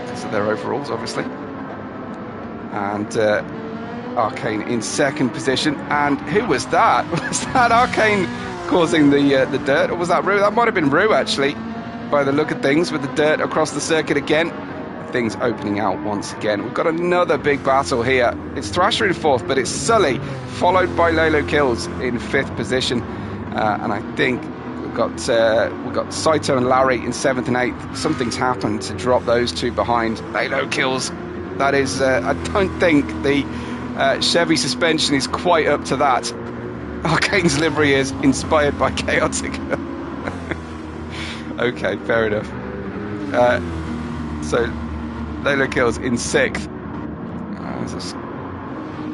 because of their overalls, obviously. And Arcane in second position. And who was that? Was that Arcane causing the dirt, or was that Roux? That might have been Roux, actually, by the look of things, with the dirt across the circuit again. Things opening out once again. We've got another big battle here. It's Thrasher in fourth, but it's Sully, followed by Lalo Kills in fifth position. And I think we've got Saito and Larry in seventh and eighth. Something's happened to drop those two behind. Lalo Kills, that is, I don't think the Chevy suspension is quite up to that. Arcane's livery is inspired by Chaotic. Okay, fair enough. So Lalo Kills in sixth.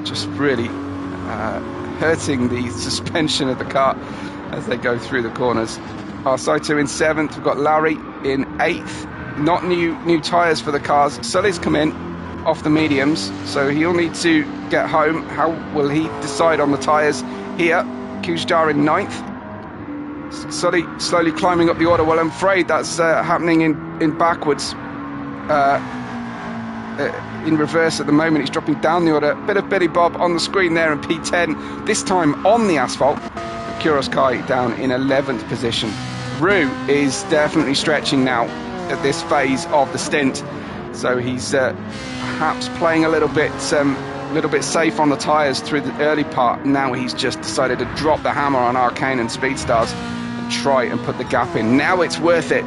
Just really hurting the suspension of the car as they go through the corners. Saito in seventh. We've got Larry in eighth. Not new tyres for the cars. Sully's come in off the mediums, so he'll need to get home. How will he decide on the tyres here? Kujdar in ninth. Sully slowly climbing up the order. Well, I'm afraid that's happening in backwards. In reverse at the moment. He's dropping down the order. Bit of Billy Bob on the screen there in P10, this time on the asphalt. Kuros Kai down in 11th position. Roux is definitely stretching now at this phase of the stint, so he's perhaps playing a little bit safe on the tyres through the early part. Now he's just decided to drop the hammer on Arcane and Speedstars and try and put the gap in. Now it's worth it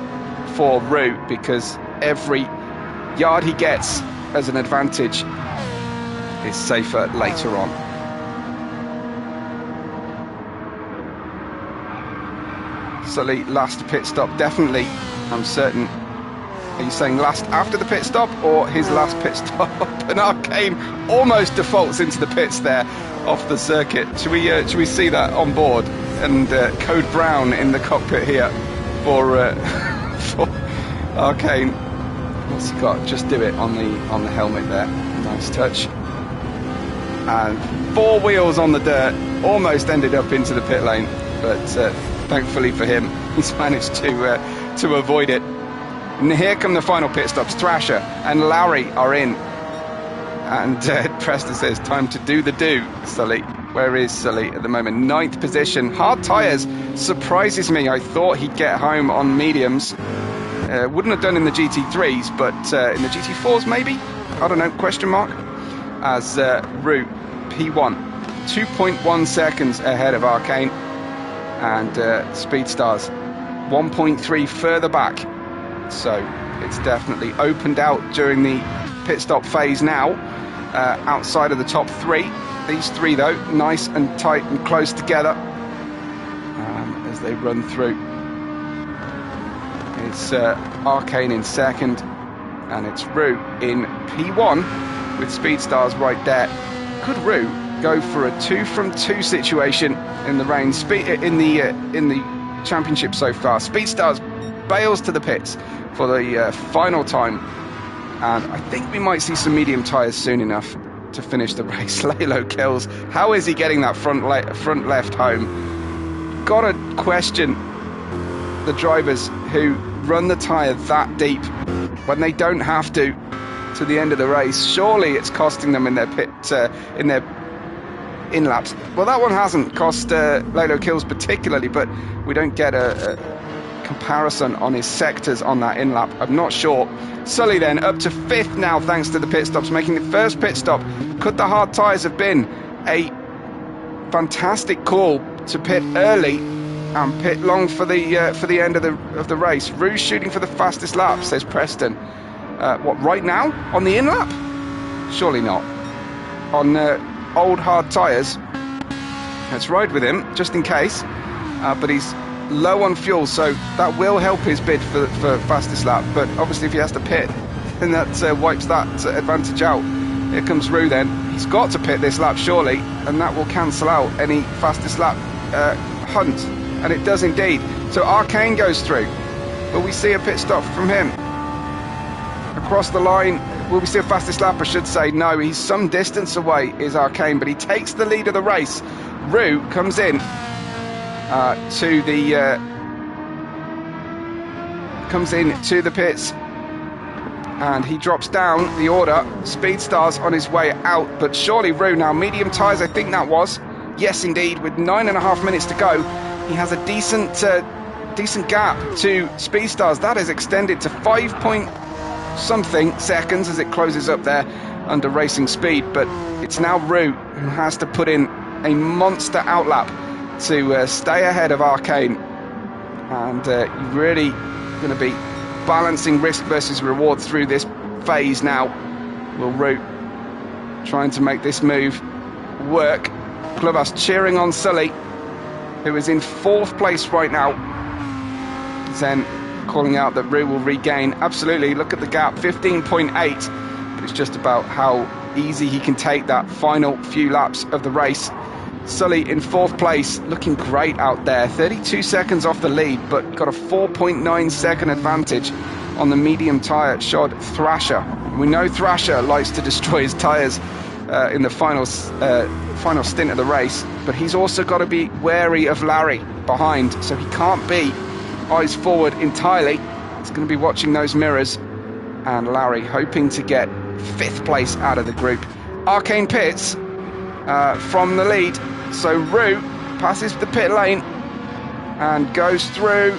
for Roux, because every yard he gets as an advantage is safer later on. Sully, last pit stop, definitely, I'm certain. Are you saying last after the pit stop, or his last pit stop? And Arcane almost defaults into the pits there off the circuit. Should we see that on board? And Code Brown in the cockpit here for Arcane. What's he got? Just do it on the helmet there. Nice touch. And 4 wheels on the dirt. Almost ended up into the pit lane, but thankfully for him, he's managed to avoid it. And here come the final pit stops. Thrasher and Larry are in. And Preston says, time to do the do, Sully. Where is Sully at the moment? 9th position. Hard tyres surprises me. I thought he'd get home on mediums. Wouldn't have done in the GT3s, but in the GT4s maybe? I don't know, question mark. As Roux, P1, 2.1 seconds ahead of Arcane. And Speedstars, 1.3 further back. So it's definitely opened out during the pit stop phase now, outside of the top 3. These 3 though, nice and tight and close together as they run through. It's Arcane in second, and it's Roux in P1 with Speedstars right there. Could Roux go for a 2 from 2 situation in the rain? In the championship so far. Speedstars bails to the pits for the final time, and I think we might see some medium tyres soon enough to finish the race. Lalo Kills. How is he getting that front left home? Gotta question the drivers who run the tyre that deep when they don't have to the end of the race. Surely it's costing them in their pit, in their in-laps. Well, that one hasn't cost Lalo Kills particularly, but we don't get a comparison on his sectors on that in-lap. I'm not sure. Sully then up to 5th now thanks to the pit stops, making the first pit stop. Could the hard tyres have been a fantastic call to pit early and pit long for the end of the race? Roux shooting for the fastest lap, says Preston. What, right now on the in-lap? Surely not. On old hard tyres. Let's ride with him just in case, but he's low on fuel, so that will help his bid for fastest lap. But obviously if he has to pit, then that wipes that advantage out. Here comes Roux then. He's got to pit this lap surely, and that will cancel out any fastest lap hunt, and it does indeed. So Arcane goes through, but we see a pit stop from him across the line. Will we see a fastest lap? I should say no. He's some distance away, is Arcane, but he takes the lead of the race. Roux comes in to the pits, and he drops down the order. Speedstars on his way out, but surely Roux now medium tyres, I think that was. Yes, indeed. With 9.5 minutes to go, he has a decent gap to Speedstars. That is extended to 5-point-something seconds as it closes up there under racing speed. But it's now Roux who has to put in a monster outlap to stay ahead of Arcane, and you're really going to be balancing risk versus reward through this phase now. Will Roux trying to make this move work? Clubhouse cheering on Sully, who is in 4th place right now. Zen calling out that Roux will regain. Absolutely, look at the gap, 15.8, but it's just about how easy he can take that final few laps of the race. Sully in 4th place, looking great out there, 32 seconds off the lead, but got a 4.9 second advantage on the medium tyre shod Thrasher. We know Thrasher likes to destroy his tyres in the final stint of the race, but he's also got to be wary of Larry behind, so he can't be eyes forward entirely. He's going to be watching those mirrors, and Larry hoping to get 5th place out of the group. Arcane pits from the lead, so Roux passes the pit lane and goes through,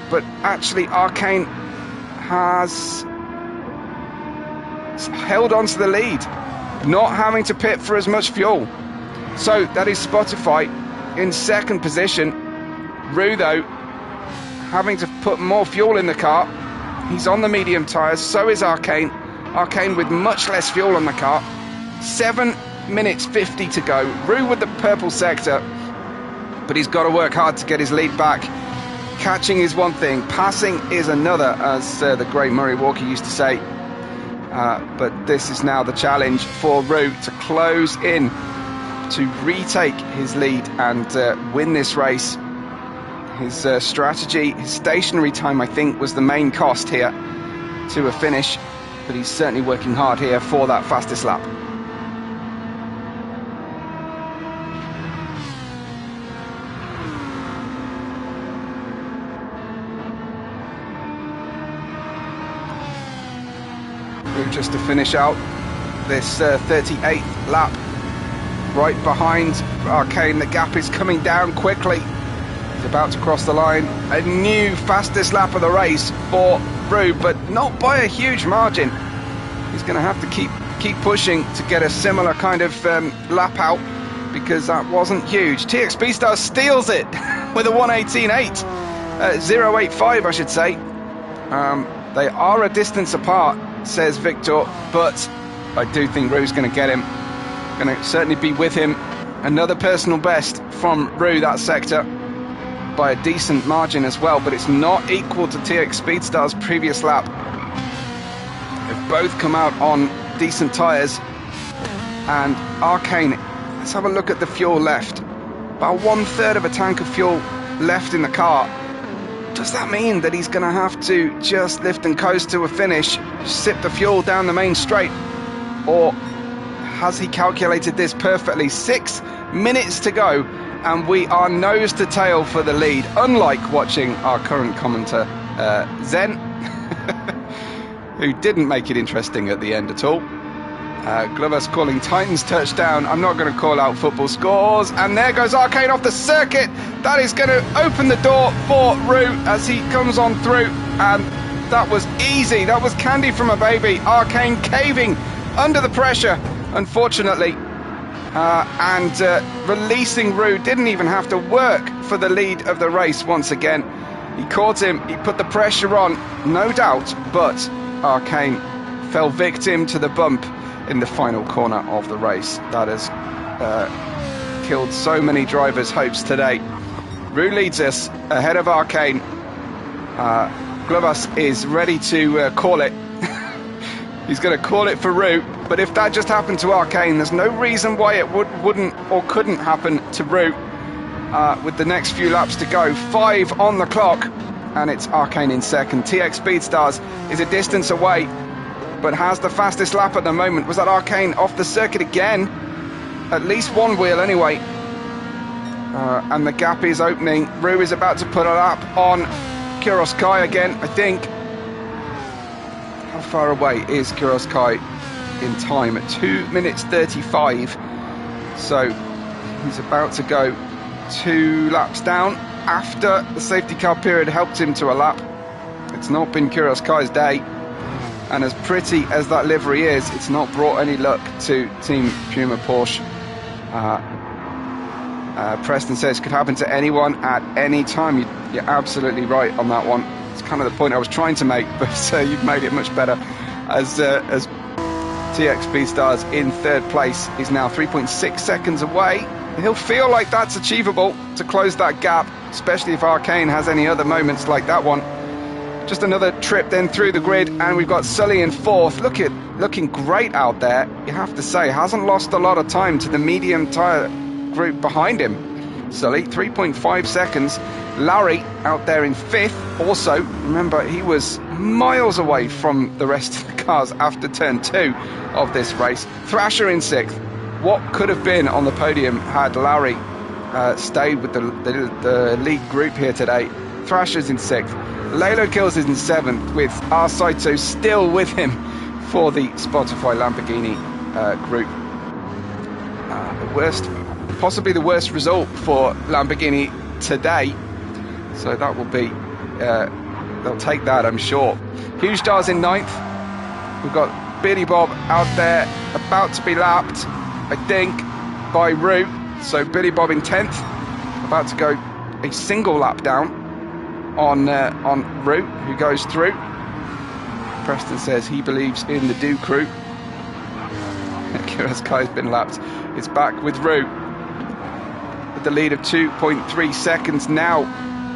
but actually Arcane has held on to the lead, not having to pit for as much fuel. So that is Spotify in 2nd position. Roux, though, having to put more fuel in the car. He's on the medium tyres, so is Arcane. Arcane with much less fuel on the car. 7 minutes 50 to go. Roux with the purple sector, but he's got to work hard to get his lead back. Catching is one thing, passing is another, as the great Murray Walker used to say. But this is now the challenge for Roux to close in, to retake his lead and win this race. His strategy, his stationary time, I think, was the main cost here to a finish, but he's certainly working hard here for that fastest lap. Just to finish out this 38th lap, right behind Arcane. The gap is coming down quickly. He's about to cross the line. A new fastest lap of the race for Roux, but not by a huge margin. He's going to have to keep pushing to get a similar kind of lap out, because that wasn't huge. TX Speedstar steals it with a 1:18.8, 0.85 I should say. They are a distance apart, says Victor, but I do think Roux's going to get him. Going to certainly be with him. Another personal best from Roux, that sector, by a decent margin as well, but it's not equal to TX Speedstar's previous lap. They've both come out on decent tyres, and Arcane, let's have a look at the fuel left. About 1/3 of a tank of fuel left in the car. Does that mean that he's going to have to just lift and coast to a finish, sip the fuel down the main straight? Or has he calculated this perfectly? 6 minutes to go, and we are nose to tail for the lead, unlike watching our current commentator, Zen, who didn't make it interesting at the end at all. Glover's calling Titans touchdown. I'm not going to call out football scores. And there goes Arcane off the circuit. That is going to open the door for Roux as he comes on through. And that was easy. That was candy from a baby. Arcane caving under the pressure, unfortunately. And releasing Roux. Didn't even have to work for the lead of the race once again. He caught him. He put the pressure on, no doubt. But Arcane fell victim to the bump in the final corner of the race. That has killed so many drivers' hopes today. Roux leads us ahead of Arcane. Glovas is ready to call it. He's going to call it for Roux, but if that just happened to Arcane, there's no reason why it wouldn't or couldn't happen to Roux. With the next few laps to go, 5 on the clock, and it's Arcane in second. TX Speedstars is a distance away. but has the fastest lap at the moment. Was that Arcane off the circuit again? At least one wheel anyway. And the gap is opening. Roux is about to put a lap on Kuroskai again, I think. How far away is Kuroskai in time? At 2 minutes 35. So he's about to go 2 laps down after the safety car period helped him to a lap. It's not been Kuroskai's day, and as pretty as that livery is, it's not brought any luck to Team Puma Porsche. Preston says could happen to anyone at any time. You're absolutely right on that one. It's kind of the point I was trying to make, but you've made it much better. As TX Speedstars in 3rd place is now 3.6 seconds away. He'll feel like that's achievable to close that gap, especially if Arcane has any other moments like that one. Just another trip then through the grid, and we've got Sully in 4th. Looking great out there, you have to say. Hasn't lost a lot of time to the medium tyre group behind him. Sully, 3.5 seconds. Larry out there in 5th. Also, remember, he was miles away from the rest of the cars after turn 2 of this race. Thrasher in 6th. What could have been on the podium had Larry stayed with the lead group here today. Thrasher's in 6th. Lalo Kills is in 7th, with R Saito still with him for the Spotify Lamborghini group. Possibly the worst result for Lamborghini today. So that will be, they'll take that, I'm sure. Huge Stars in 9th. We've got Billy Bob out there, about to be lapped, I think, by Roux. So Billy Bob in 10th, about to go a single lap down on Roux, who goes through. Preston says he believes in the Do crew. Kuroskai has been lapped. It's back with Roux with the lead of 2.3 seconds now.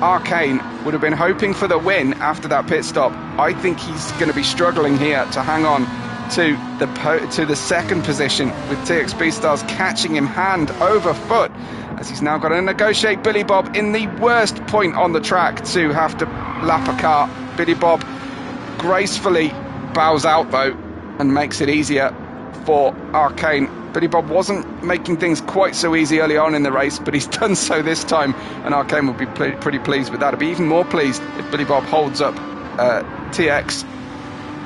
Arcane would have been hoping for the win after that pit stop. I think he's going to be struggling here to hang on to the 2nd position, with TX Speedstars catching him hand over foot, as he's now got to negotiate Billy Bob in the worst point on the track to have to lap a car. Billy Bob gracefully bows out though and makes it easier for Arcane. Billy Bob wasn't making things quite so easy early on in the race, but he's done so this time, and Arcane will be pretty pleased with that. I'll be even more pleased if Billy Bob holds up TX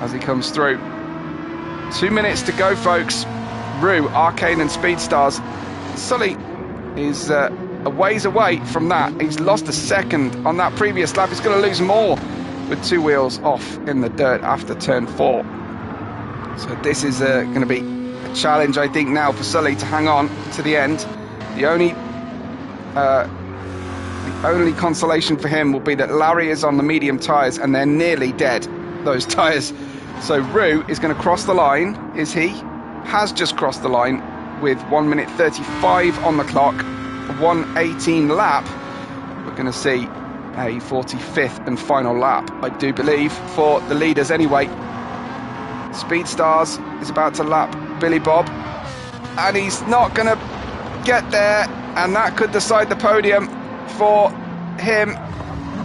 as he comes through. 2 minutes to go, folks. Roux, Arcane and Speedstars. Sully is a ways away from that. He's lost a second on that previous lap. He's going to lose more with 2 wheels off in the dirt after turn 4. So this is going to be a challenge, I think, now for Sully to hang on to the end. The only consolation for him will be that Larry is on the medium tyres and they're nearly dead, those tyres. So Roux is going to cross the line, is he? Has just crossed the line with 1 minute 35 on the clock, 1:18 lap. We're going to see a 45th and final lap, I do believe, for the leaders anyway. Speedstars is about to lap Billy Bob, and he's not going to get there, and that could decide the podium for him.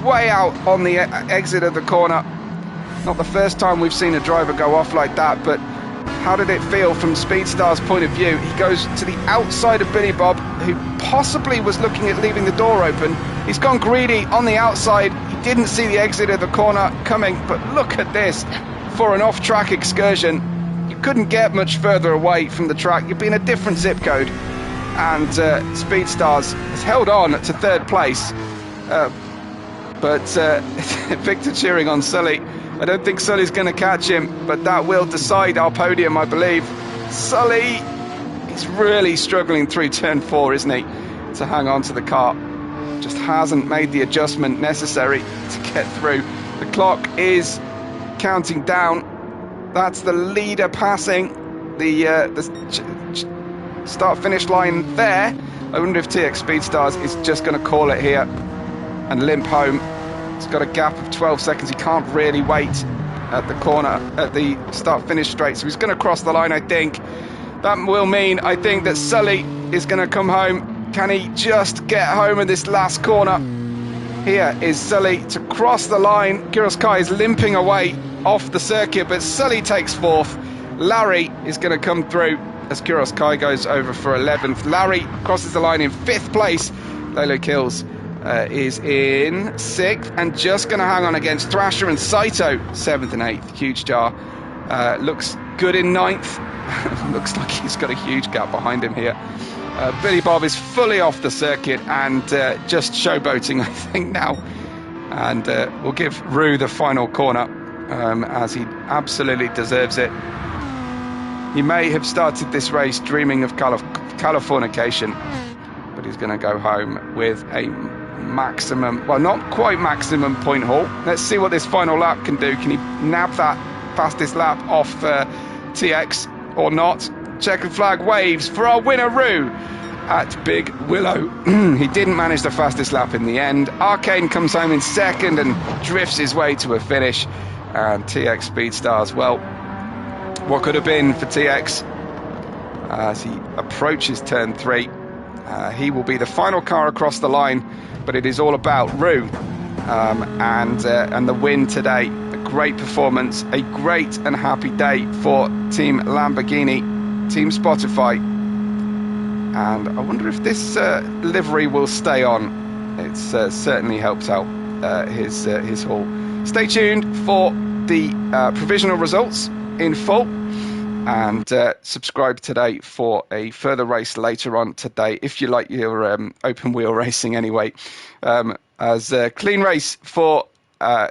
Way out on the exit of the corner. Not the first time we've seen a driver go off like that, but how did it feel from Speedstar's point of view? He goes to the outside of Billy Bob, who possibly was looking at leaving the door open. He's gone greedy on the outside. He didn't see the exit of the corner coming, but look at this. For an off-track excursion, you couldn't get much further away from the track. You'd be in a different zip code. And Speedstars has held on to 3rd place. But Victor cheering on Sully. I don't think Sully's going to catch him, but that will decide our podium, I believe. Sully, he's really struggling through turn 4, isn't he, to hang on to the car. Just hasn't made the adjustment necessary to get through. The clock is counting down. That's the leader passing the start-finish line there. I wonder if TX Speedstars is just going to call it here and limp home. He's got a gap of 12 seconds. He can't really wait at the corner, at the start-finish straight. So he's going to cross the line, I think. That will mean, I think, that Sully is going to come home. Can he just get home in this last corner? Here is Sully to cross the line. Kuroskai is limping away off the circuit, but Sully takes 4th. Larry is going to come through as Kuros Kai goes over for 11th. Larry crosses the line in 5th place. Lolo Kills is in 6th and just going to hang on against Thrasher and Saito, 7th and 8th. Huge jar. Looks good in 9th. Looks like he's got a huge gap behind him here. Billy Bob is fully off the circuit and just showboating, I think, now. And we'll give Rue the final corner as he absolutely deserves it. He may have started this race dreaming of Californication, but he's going to go home with a maximum, well, not quite maximum point haul. Let's see what this final lap can do. Can he nab that fastest lap off TX or not? Checkered flag waves for our winner, Rue, at Big Willow. He didn't manage the fastest lap in the end. Arcane comes home in 2nd and drifts his way to a finish. And TX Speedstars, well, what could have been for TX as he approaches turn 3. He will be the final car across the line, but it is all about Rue and the win today. A great performance, a great and happy day for Team Lamborghini, Team Spotify, and I wonder if this livery will stay on. It's certainly helped out his haul. Stay tuned for the provisional results in full, and subscribe today for a further race later on today if you like your open wheel racing anyway. As a clean race for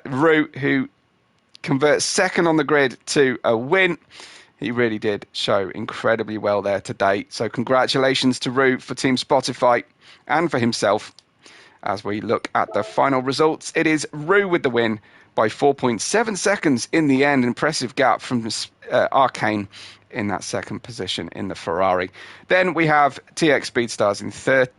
Rue, who converts 2nd on the grid to a win. He really did show incredibly well there today. So congratulations to Rue for Team Spotify and for himself. As we look at the final results, it is Rue with the win by 4.7 seconds in the end. Impressive gap from Arcane in that 2nd position in the Ferrari. Then we have TX Speedstars in third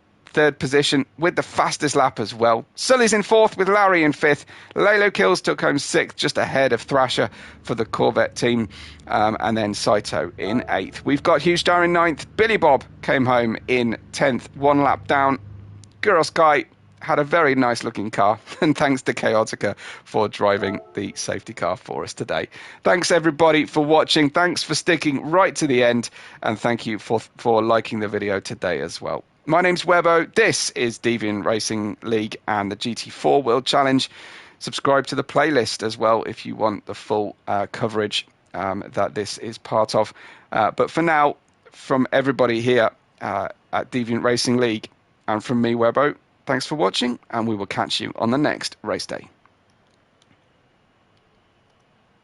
position with the fastest lap as well. Sully's in 4th with Larry in 5th. Lalo Kills took home 6th, just ahead of Thrasher for the Corvette team. And then Saito in 8th. We've got Hugh Star in 9th. Billy Bob came home in 10th, 1 lap down. Kuros Kai had a very nice looking car, and thanks to Chaotica for driving the safety car for us today. Thanks everybody for watching, thanks for sticking right to the end, and thank you for liking the video today as well. My name's Webbo, this is Deviant Racing League and the GT4 World Challenge. Subscribe to the playlist as well if you want the full coverage that this is part of. But for now, from everybody here at Deviant Racing League and from me, Webbo, thanks for watching, and we will catch you on the next race day.